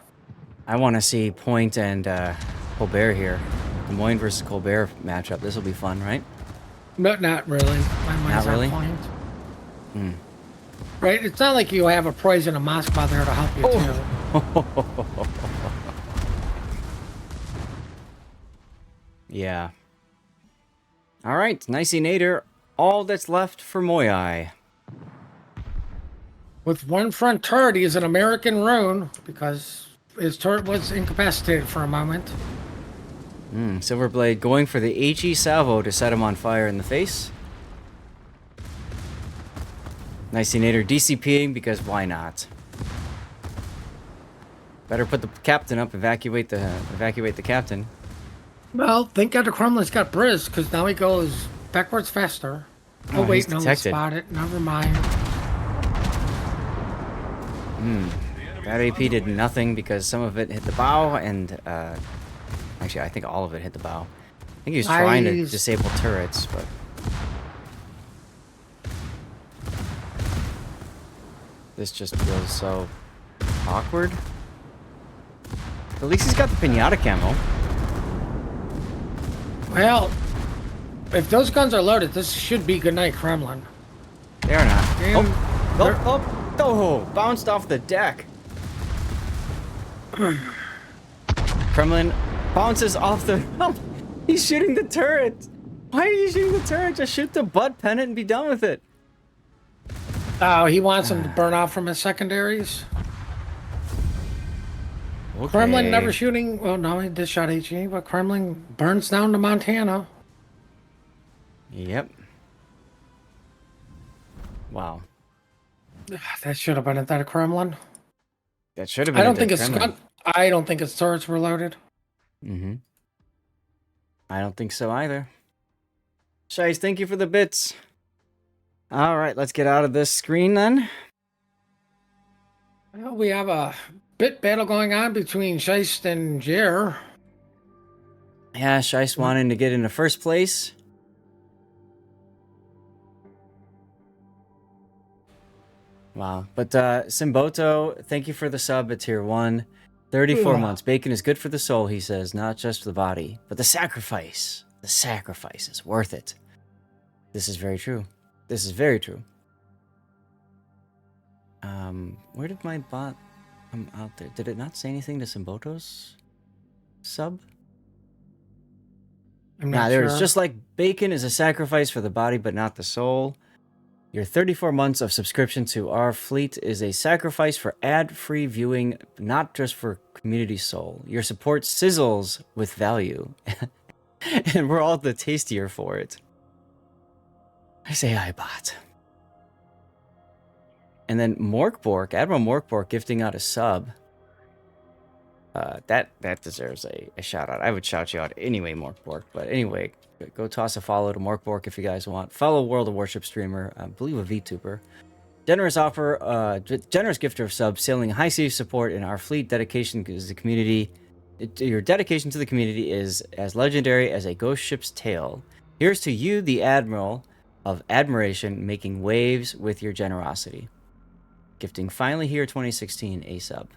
I want to see Point and Colbert here. Des Moines versus Colbert matchup. This will be fun, right? But not really. My mind's Not really? on Point. Right? It's not like you have a Poison and a Moskva there to help you, too. Yeah. All right, Nicey Nader. All that's left for MOYAI. With one front turret, he is an American rune because his turret was incapacitated for a moment. Silverblade going for the HE salvo to set him on fire in the face. Nicey Nader DCPing because why not? Better put the captain up, evacuate the captain. Well, thank God the Kremlin's got Briz because now he goes backwards faster. Oh, he's wait, no, he detected. spotted. Never mind. That AP did nothing because some of it hit the bow and actually I think all of it hit the bow. I think he was trying to disable turrets, but this just feels so awkward. At least he's got the pinata camo. Well, if those guns are loaded, this should be goodnight Kremlin. They are not. Damn, Oh, bounced off the deck. Kremlin bounces off the... He's shooting the turret. Why are you shooting the turret? Just shoot the butt pennant and be done with it. Oh, he wants him to burn off from his secondaries. Okay. Kremlin never shooting... Well, no, he did shot HE, but Kremlin burns down to Montana. Yep. Wow. That should have been at that Kremlin. That should have been. I don't think his turrets were loaded. I don't think so either. Shice, thank you for the bits. All right, let's get out of this screen then. Well, we have a bit battle going on between Scheist and Jer. Yeah, Shice wanting to get into first place. Wow. But Simboto, thank you for the sub at tier 1. 34 months. Bacon is good for the soul, he says, not just for the body. But the sacrifice is worth it. This is very true. This is very true. Where did my bot come out there? Did it not say anything to Simboto's sub? I'm not there sure. it's just like bacon is a sacrifice for the body, but not the soul. Your 34 months of subscription to our fleet is a sacrifice for ad-free viewing, not just for community soul. Your support sizzles with value. And we're all the tastier for it. I say hi, bot. And then Morkbork, Admiral Morkbork gifting out a sub. That deserves a shout out. I would shout you out anyway, Morkbork. But anyway, go toss a follow to Morkbork if you guys want. Fellow World of Warships streamer, I believe a VTuber. Generous offer, generous gifter of subs, sailing high sea support in our fleet. Dedication is the community. Your dedication to the community is as legendary as a ghost ship's tail. Here's to you, the Admiral of Admiration, making waves with your generosity. Gifting finally here 2016 a sub.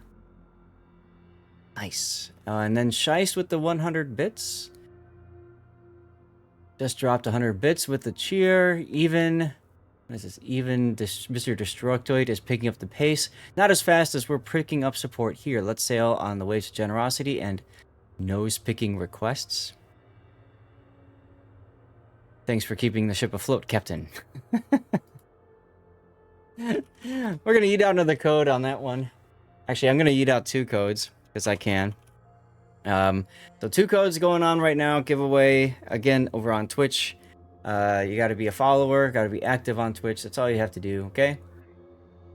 Nice. And then Shice with the 100 bits. Just dropped 100 bits with the cheer. Even, what is this? Even Mr. Destructoid is picking up the pace. Not as fast as we're picking up support here. Let's sail on the waves of generosity and nose-picking requests. Thanks for keeping the ship afloat, Captain. We're going to eat out another code on that one. Actually, I'm going to eat out 2 codes, because I can. So 2 codes going on right now. Giveaway again over on Twitch. You got to be a follower, got to be active on Twitch. That's all you have to do. Okay.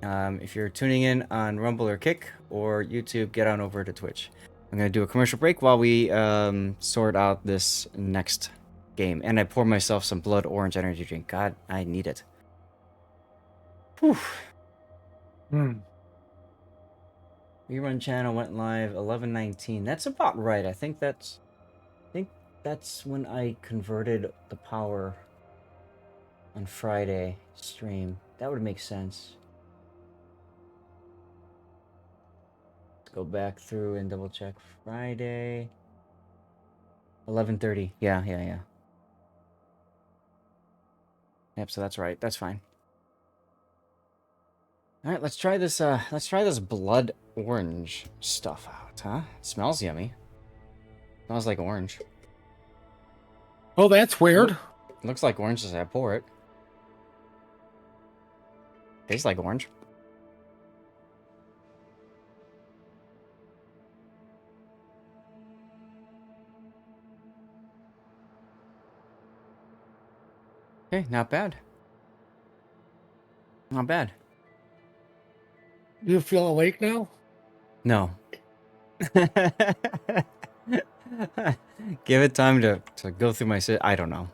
If you're tuning in on Rumble or Kick or YouTube, get on over to Twitch. I'm gonna do a commercial break while we sort out this next game, and I pour myself some blood orange energy drink. God, I need it. Whew. Rerun channel went live 11:19. That's about right. I think that's when I converted the power on Friday stream. That would make sense. Let's go back through and double check Friday. 11:30. Yeah. Yep, so that's right. That's fine. All right, let's try this blood orange stuff out, huh? It smells yummy. Smells like orange. Oh, that's weird. Looks like orange as I pour it. Tastes like orange. Okay, not bad. Not bad. Do you feel awake now? No. Give it time to go through my sit. I don't know.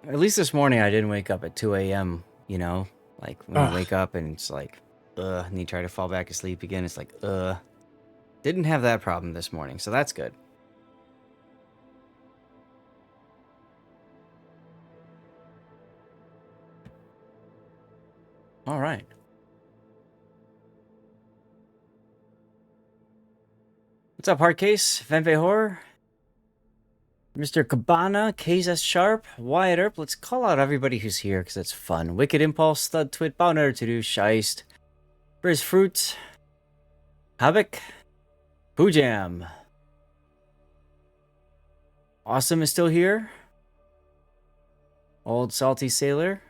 At least this morning I didn't wake up at 2 a.m., you know? Like, when you wake up and it's like, and you try to fall back asleep again, it's like, Didn't have that problem this morning, so that's good. All right. What's up, Hardcase? Venve Horror? Mr. Cabana, KS Sharp, Wyatt Earp. Let's call out everybody who's here because it's fun. Wicked Impulse, Stud Twit, Bowner to do, Scheist, Briz Fruit, Havoc, Poojam. Awesome is still here. Old Salty Sailor.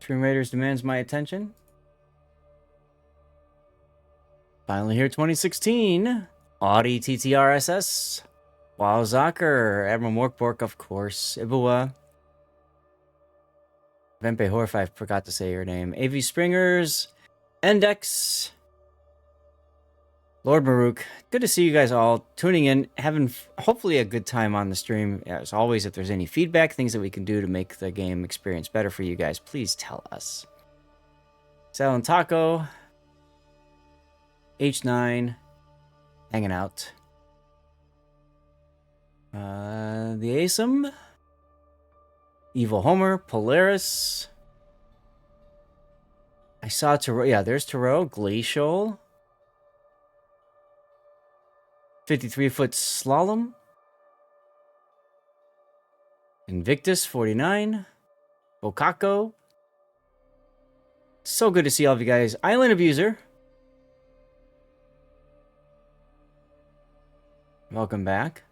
Stream Raiders demands my attention. Finally here, 2016. Audi TTRSS. Wow, Zocker. Admiral Morkbork, of course. Ibua. Vempe Horf, I forgot to say your name. AV Springers. Endex. Lord Maruk. Good to see you guys all tuning in, having hopefully a good time on the stream. As always, if there's any feedback, things that we can do to make the game experience better for you guys, please tell us. Sal and Taco. H9. Hanging out. The ASM. Evil Homer. Polaris. I saw Tarot. Yeah, there's Tarot. Glacial. 53-foot slalom. Invictus 49. Bokako. So good to see all of you guys. Island Abuser. Welcome back.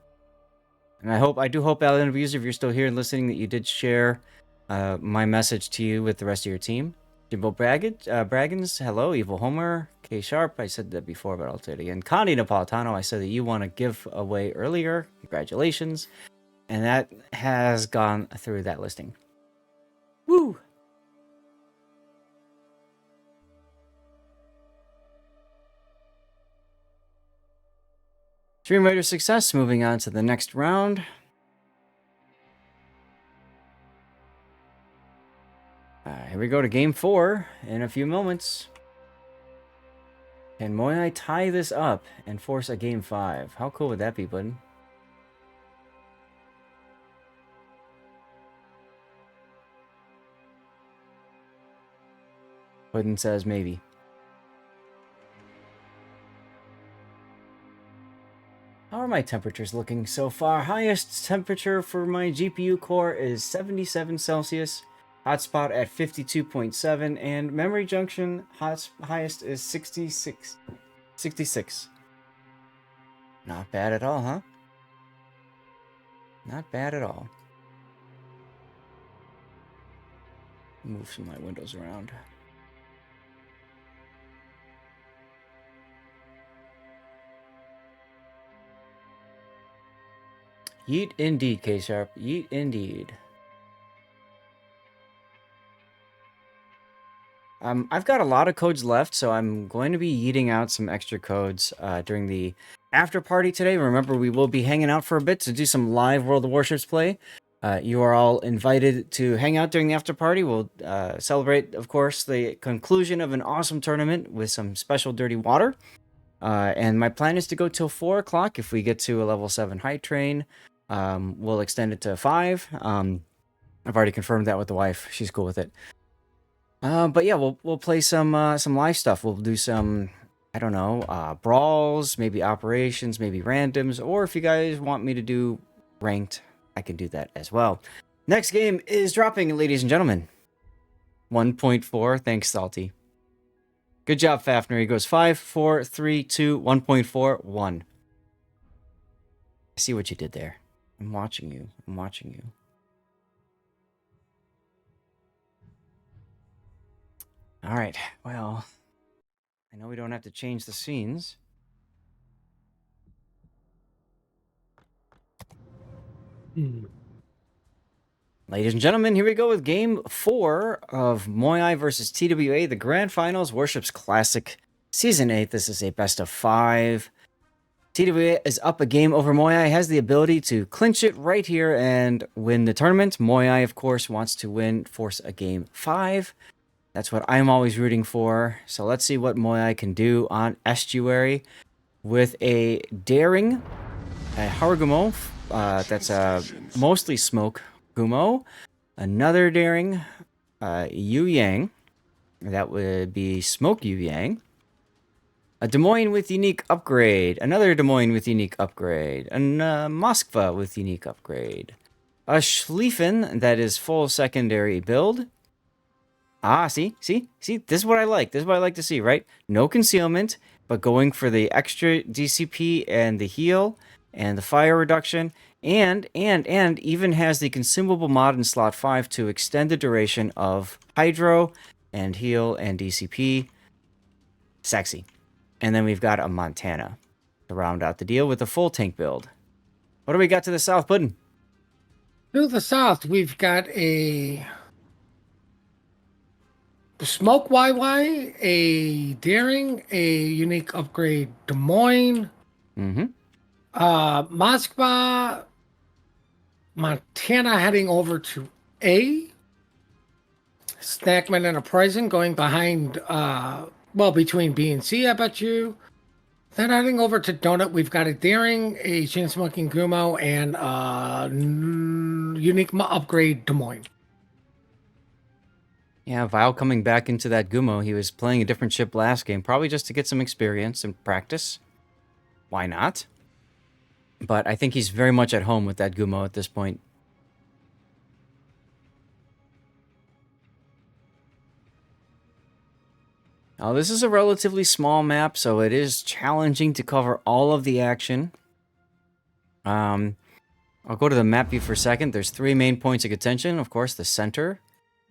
And I do hope, Island Abuser, if you're still here and listening, that you did share my message to you with the rest of your team. Jimbo Braggins, hello. Evil Homer, K Sharp, I said that before, but I'll say it again. Connie Napolitano, I said that you want to give away earlier. Congratulations. And that has gone through that listing. Woo! Stream Raider success, moving on to the next round. Here we go to game 4 in a few moments. Can MOYAI tie this up and force a game 5? How cool would that be, bud? Puddin says maybe. How are my temperatures looking so far? Highest temperature for my GPU core is 77 Celsius. Hotspot at 52.7, and memory junction highest is 66. Not bad at all, huh? Not bad at all. Move some of my windows around. Yeet indeed, K-Sharp. Yeet indeed. I've got a lot of codes left, so I'm going to be yeeting out some extra codes during the after party today. Remember, we will be hanging out for a bit to do some live World of Warships play. You are all invited to hang out during the after party. We'll celebrate, of course, the conclusion of an awesome tournament with some special dirty water. And my plan is to go till 4 o'clock. If we get to a level 7 height train, we'll extend it to 5. I've already confirmed that with the wife. She's cool with it. But yeah, we'll play some live stuff. We'll do some, I don't know, brawls, maybe operations, maybe randoms, or if you guys want me to do ranked, I can do that as well. Next game is dropping, ladies and gentlemen. 1.4. Thanks, Salty. Good job, Fafner. He goes 5, 4, 3, 2, 1.4, 1. I see what you did there. I'm watching you. I'm watching you. All right, well, I know we don't have to change the scenes. Ladies and gentlemen, here we go with Game 4 of MOYAI versus TWA, the Grand Finals, Warships Classic, Season 8. This is a best of 5. TWA is up a game over MOYAI, has the ability to clinch it right here and win the tournament. MOYAI, of course, wants to force a Game 5. That's what I'm always rooting for. So let's see what MOYAI can do on Estuary with a daring, a Harugumo. That's a mostly smoke Gumo. Another daring, Yu Yang. That would be smoke Yu Yang. A Des Moines with unique upgrade. Another Des Moines with unique upgrade. And Moskva with unique upgrade. A Schlieffen that is full secondary build. Ah, see? This is what I like. This is what I like to see, right? No concealment, but going for the extra DCP and the heal and the fire reduction, and even has the consumable mod in slot 5 to extend the duration of Hydro and heal and DCP. Sexy. And then we've got a Montana to round out the deal with a full tank build. What do we got to the south, Puddin'? To the south, we've got a Smoke YY, a Daring, a unique upgrade Des Moines, Moskva, Montana heading over to A, Snackman Enterprising going behind, between B and C, I bet you. Then heading over to Donut, we've got a Daring, a Chain Smoking Gumo, and unique upgrade Des Moines. Yeah, Vile coming back into that Gumo. He was playing a different ship last game, probably just to get some experience and practice. Why not? But I think he's very much at home with that Gumo at this point. Now, this is a relatively small map, so it is challenging to cover all of the action. I'll go to the map view for a second. There's 3 main points of contention. Of course, the center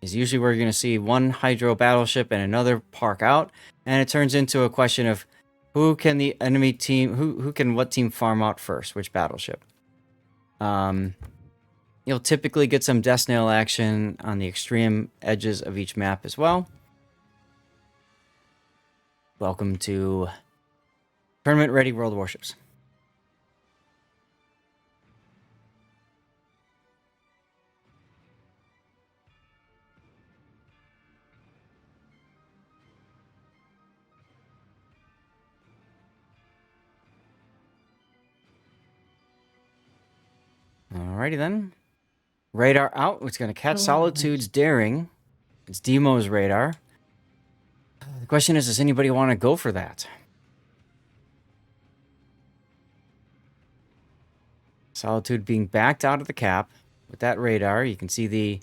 is usually where you're going to see one Hydro battleship and another park out. And it turns into a question of who can the enemy team, who can what team farm out first, which battleship. You'll typically get some Death Snail action on the extreme edges of each map as well. Welcome to Tournament Ready World of Warships. Alrighty then. Radar out. It's going to catch Solitude's Daring. It's Demo's radar. The question is, does anybody want to go for that? Solitude being backed out of the cap with that radar. You can see the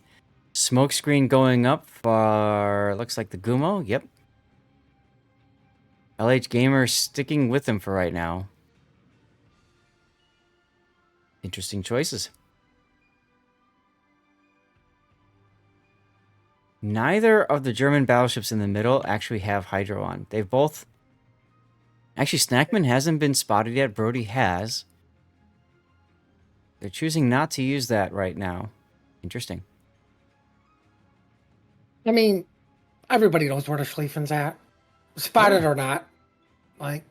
smoke screen going up for, looks like the Gumo. Yep. LH Gamer sticking with him for right now. Interesting choices. Neither of the German battleships in the middle actually have Hydro on. They've both... Actually, Snackman hasn't been spotted yet. Brody has. They're choosing not to use that right now. Interesting. I mean, everybody knows where the Schlieffen's at, spotted or not. Like,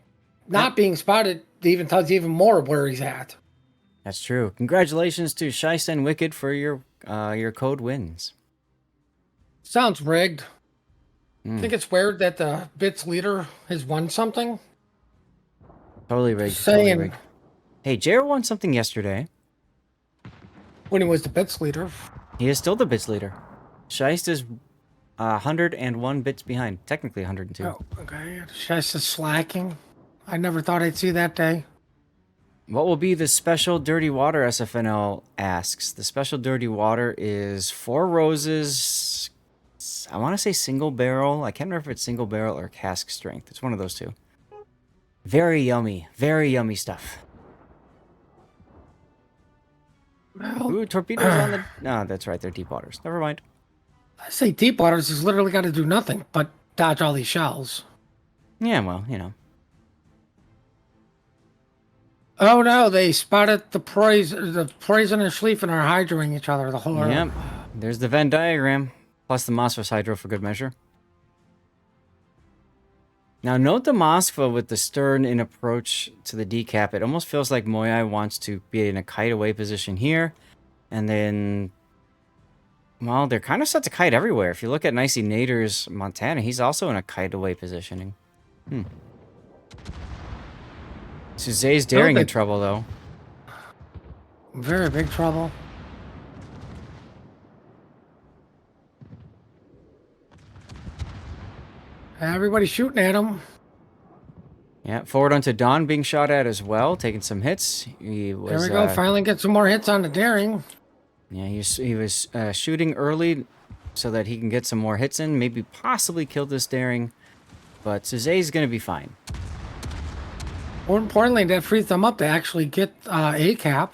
not being spotted even tells you even more where he's at. That's true. Congratulations to Shice and Wicked for your code wins. Sounds rigged. Think it's weird that the Bits leader has won something? Totally rigged. Just Totally saying. rigged. Hey, JR won something yesterday. When he was the Bits leader. He is still the bits leader. Shice is 101 bits behind. Technically 102. Oh, okay. Just slacking. I never thought I'd see that day. What will be the special dirty water, SFNL asks? The special dirty water is 4 roses. I want to say single barrel. I can't remember if it's single barrel or cask strength. It's one of those two. Very yummy. Very yummy stuff. Well, Ooh, torpedoes on the... No, that's right. They're deep waters. Never mind. I say deep waters has literally got to do nothing but dodge all these shells. Yeah, well, you know. Oh no, they spotted the poison. The poison and Schlieffen are hydroing each other the whole. Yep. There's the Venn diagram. Plus the Moskva's hydro for good measure. Now note the Moskva with the stern in approach to the decap. It almost feels like MOYAI wants to be in a kite away position here. And then... Well, they're kind of set to kite everywhere. If you look at Nicey Nader's Montana, he's also in a kite away positioning. Suzay's daring in trouble, though. Very big trouble. Everybody's shooting at him. Yeah, forward onto Don being shot at as well, taking some hits. He was, There we go. Finally get some more hits on the daring. Yeah, he was shooting early so that he can get some more hits in. Maybe possibly kill this daring. But Suzay's going to be fine. More importantly, that frees them up to actually get a cap.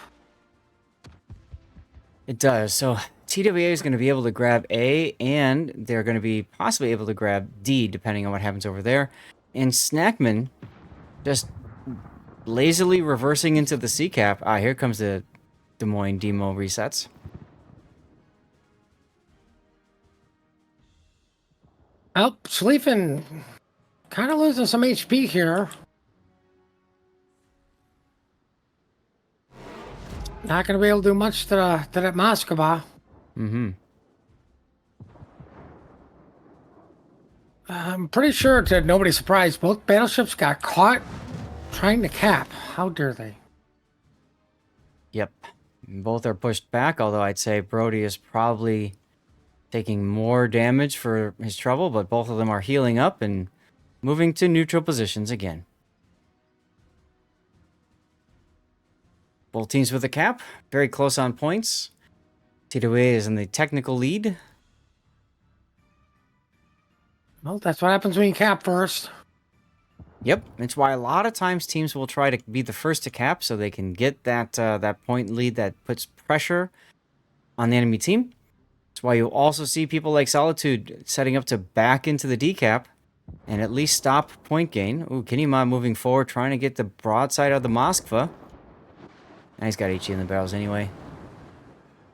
It does. So TWA is going to be able to grab A, and they're going to be possibly able to grab D, depending on what happens over there. And Snackman just lazily reversing into the C cap. Ah, here comes the Des Moines demo resets. Oh, Schlieffen kind of losing some HP here. Not going to be able to do much to that Moskva. I'm pretty sure, to nobody's surprise, both battleships got caught trying to cap. How dare they? Yep. Both are pushed back, although I'd say Brody is probably taking more damage for his trouble, but both of them are healing up and moving to neutral positions again. Both teams with a cap, very close on points. TWA is in the technical lead. Well, that's what happens when you cap first. Yep, it's why a lot of times teams will try to be the first to cap so they can get that that point lead that puts pressure on the enemy team. That's why you'll also see people like Solitude setting up to back into the decap and at least stop point gain. Ooh, Kinema moving forward, trying to get the broadside of the Moskva. And he's got HE in the barrels anyway.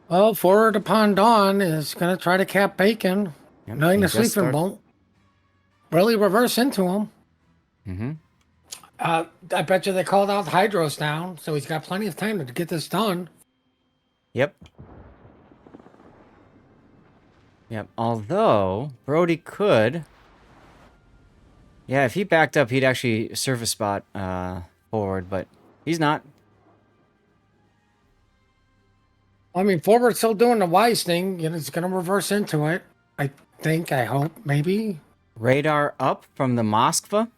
Well, forward upon dawn is going to try to cap Bacon, Yep, knowing he the just Sleeping won't really reverse into him. I bet you they called out Hydros down, so he's got plenty of time to get this done. Yep. Yep. Although Brody could, yeah, if he backed up, he'd actually surface spot forward, but he's not. I mean, forward's still doing the wise thing. You know, he's going to reverse into it. I think, I hope, maybe. Radar up from the Moskva.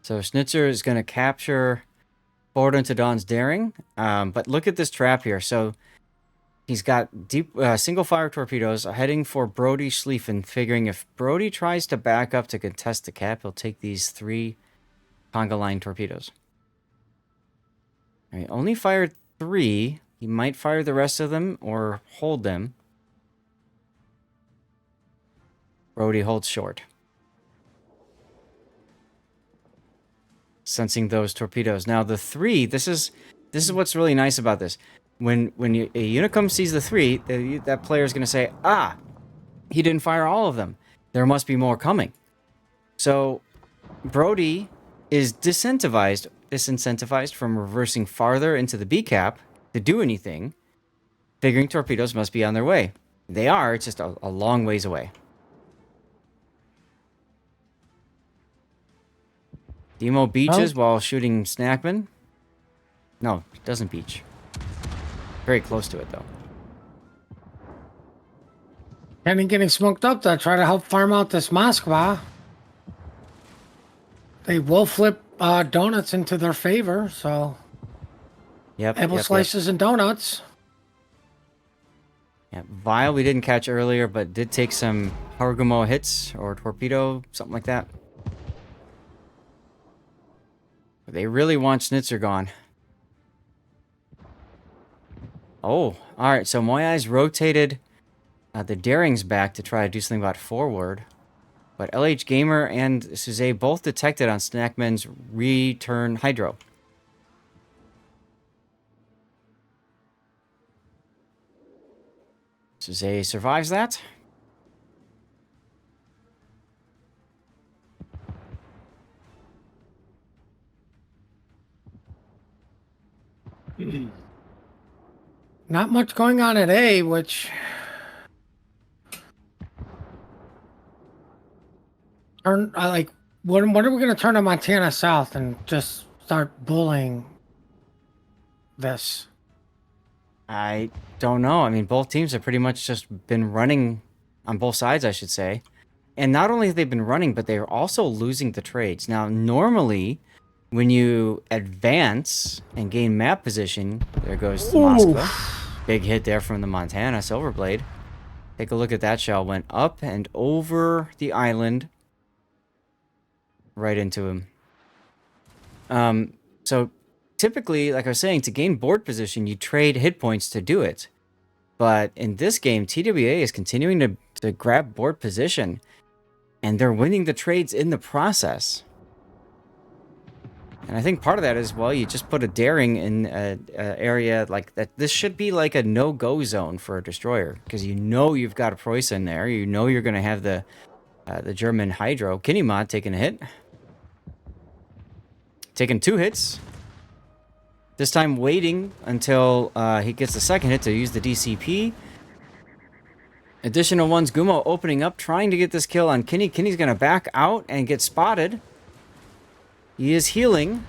So Schnitzer is going to capture forward into Don's daring. But look at this trap here. So he's got deep single fire torpedoes heading for Brody Schlieffen, figuring if Brody tries to back up to contest the cap, he'll take these 3 conga line torpedoes. All right, only fired 3. He might fire the rest of them or hold them. Brody holds short. Sensing those torpedoes. Now the 3, this is This is what's really nice about this. When a Unicum sees the 3, that player is going to say, ah, he didn't fire all of them. There must be more coming. So Brody is disincentivized from reversing farther into the B cap to do anything, figuring torpedoes must be on their way. They are, it's just a long ways away. Demo beaches while shooting Snackman. No, it doesn't beach. Very close to it, though. Kenny getting smoked up to try to help farm out this Moskva. They will flip donuts into their favor, so... Yep. Apple slices and donuts. Yeah, Vile we didn't catch earlier, but did take some Hargumo hits or torpedo, something like that. But they really want Schnitzer gone. Oh, alright, so MOYAI's rotated the Daring's back to try to do something about forward. But LH Gamer and Suze both detected on Snackman's return Hydro. Suze survives that. Not much going on at A, which... when are we going to turn to Montana South and just start bullying this? I don't know. I mean, both teams have pretty much just been running on both sides, I should say. And not only have they been running, but they're also losing the trades. Now, normally, when you advance and gain map position, there goes the Moskva. Big hit there from the Montana Silverblade. Take a look at that shell. Went up and over the island. Right into him. So typically, like I was saying, to gain board position, you trade hit points to do it. But in this game, TWA is continuing to grab board position. And they're winning the trades in the process. And I think part of that is, well, you just put a Daring in an area like that. This should be like a no-go zone for a destroyer. Because you know you've got a Preuss there. You know you're going to have the German Hydro. Kinemod taking a hit. Taking 2 hits. This time waiting until he gets the second hit to use the DCP. Additional ones, Gumo opening up, trying to get this kill on Kinney. Kinney's going to back out and get spotted. He is healing.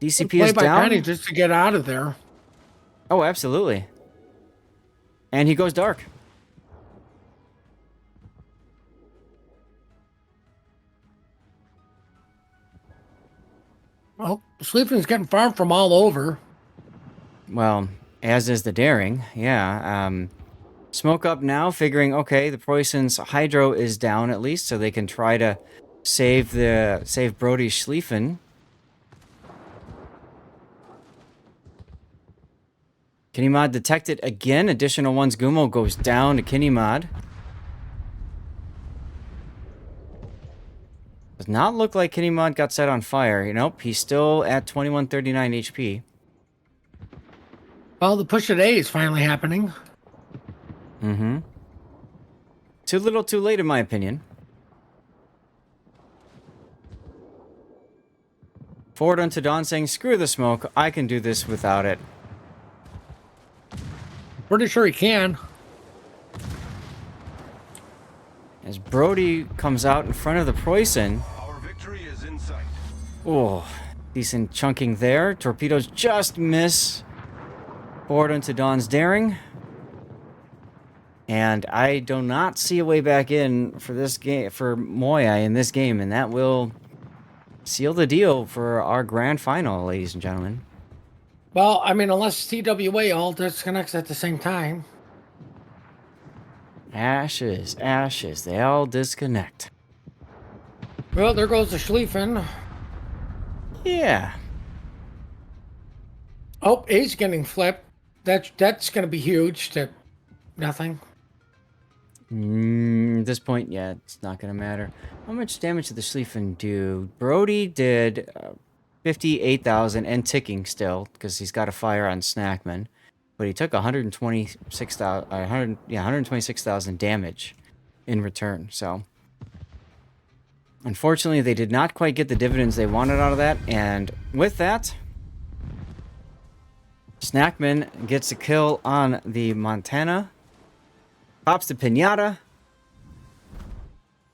DCP is down. Kenny just to get out of there. Oh, absolutely. And he goes dark. Well, Sleeping's getting farmed from all over. Well, as is the Daring, yeah. Smoke up now, figuring, okay, the Preußen's Hydro is down at least, so they can try to save Brody's Schlieffen. Kinemod detected again. Additional ones. Gumo goes down to Kinemod. Does not look like Kinemod got set on fire. Nope, he's still at 2139 HP. Well, the push at A is finally happening. Mm-hmm. Too little, too late, in my opinion. Forward onto Dawn saying, screw the smoke, I can do this without it. Pretty sure he can. As Brody comes out in front of the Preußen. Our victory is in sight. Oh, decent chunking there. Torpedoes just miss. Forward onto Dawn's Daring. And I do not see a way back in for this game, for MOYAI in this game, and that will seal the deal for our grand final, ladies and gentlemen. Well, I mean, unless TWA all disconnects at the same time. Ashes, ashes, they all disconnect. Well, there goes the Schlieffen. Yeah. Oh, A's getting flipped. That's going to be huge to nothing. This this point, yeah, it's not going to matter. How much damage did the Schlieffen do? Brody did 58,000 and ticking still, because he's got a fire on Snackman. But he took 126,000 damage in return. So, unfortunately, they did not quite get the dividends they wanted out of that. And with that, Snackman gets a kill on the Montana. Pops the Pinata.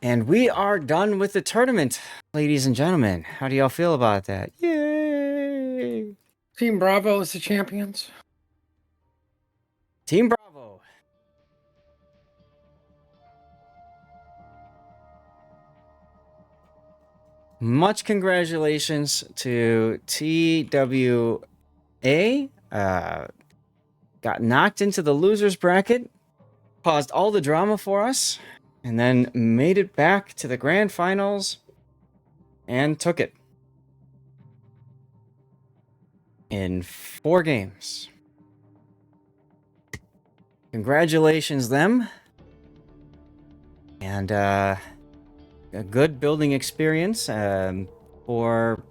And we are done with the tournament, ladies and gentlemen. How do y'all feel about that? Yay! Team Bravo is the champions. Team Bravo. Much congratulations to TWA. Got knocked into the losers bracket, caused all the drama for us, and then made it back to the grand finals and took it in 4 games. Congratulations, them. And a good building experience for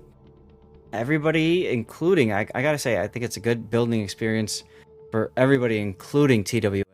everybody, including, I gotta say, I think it's a good building experience for everybody, including TWA.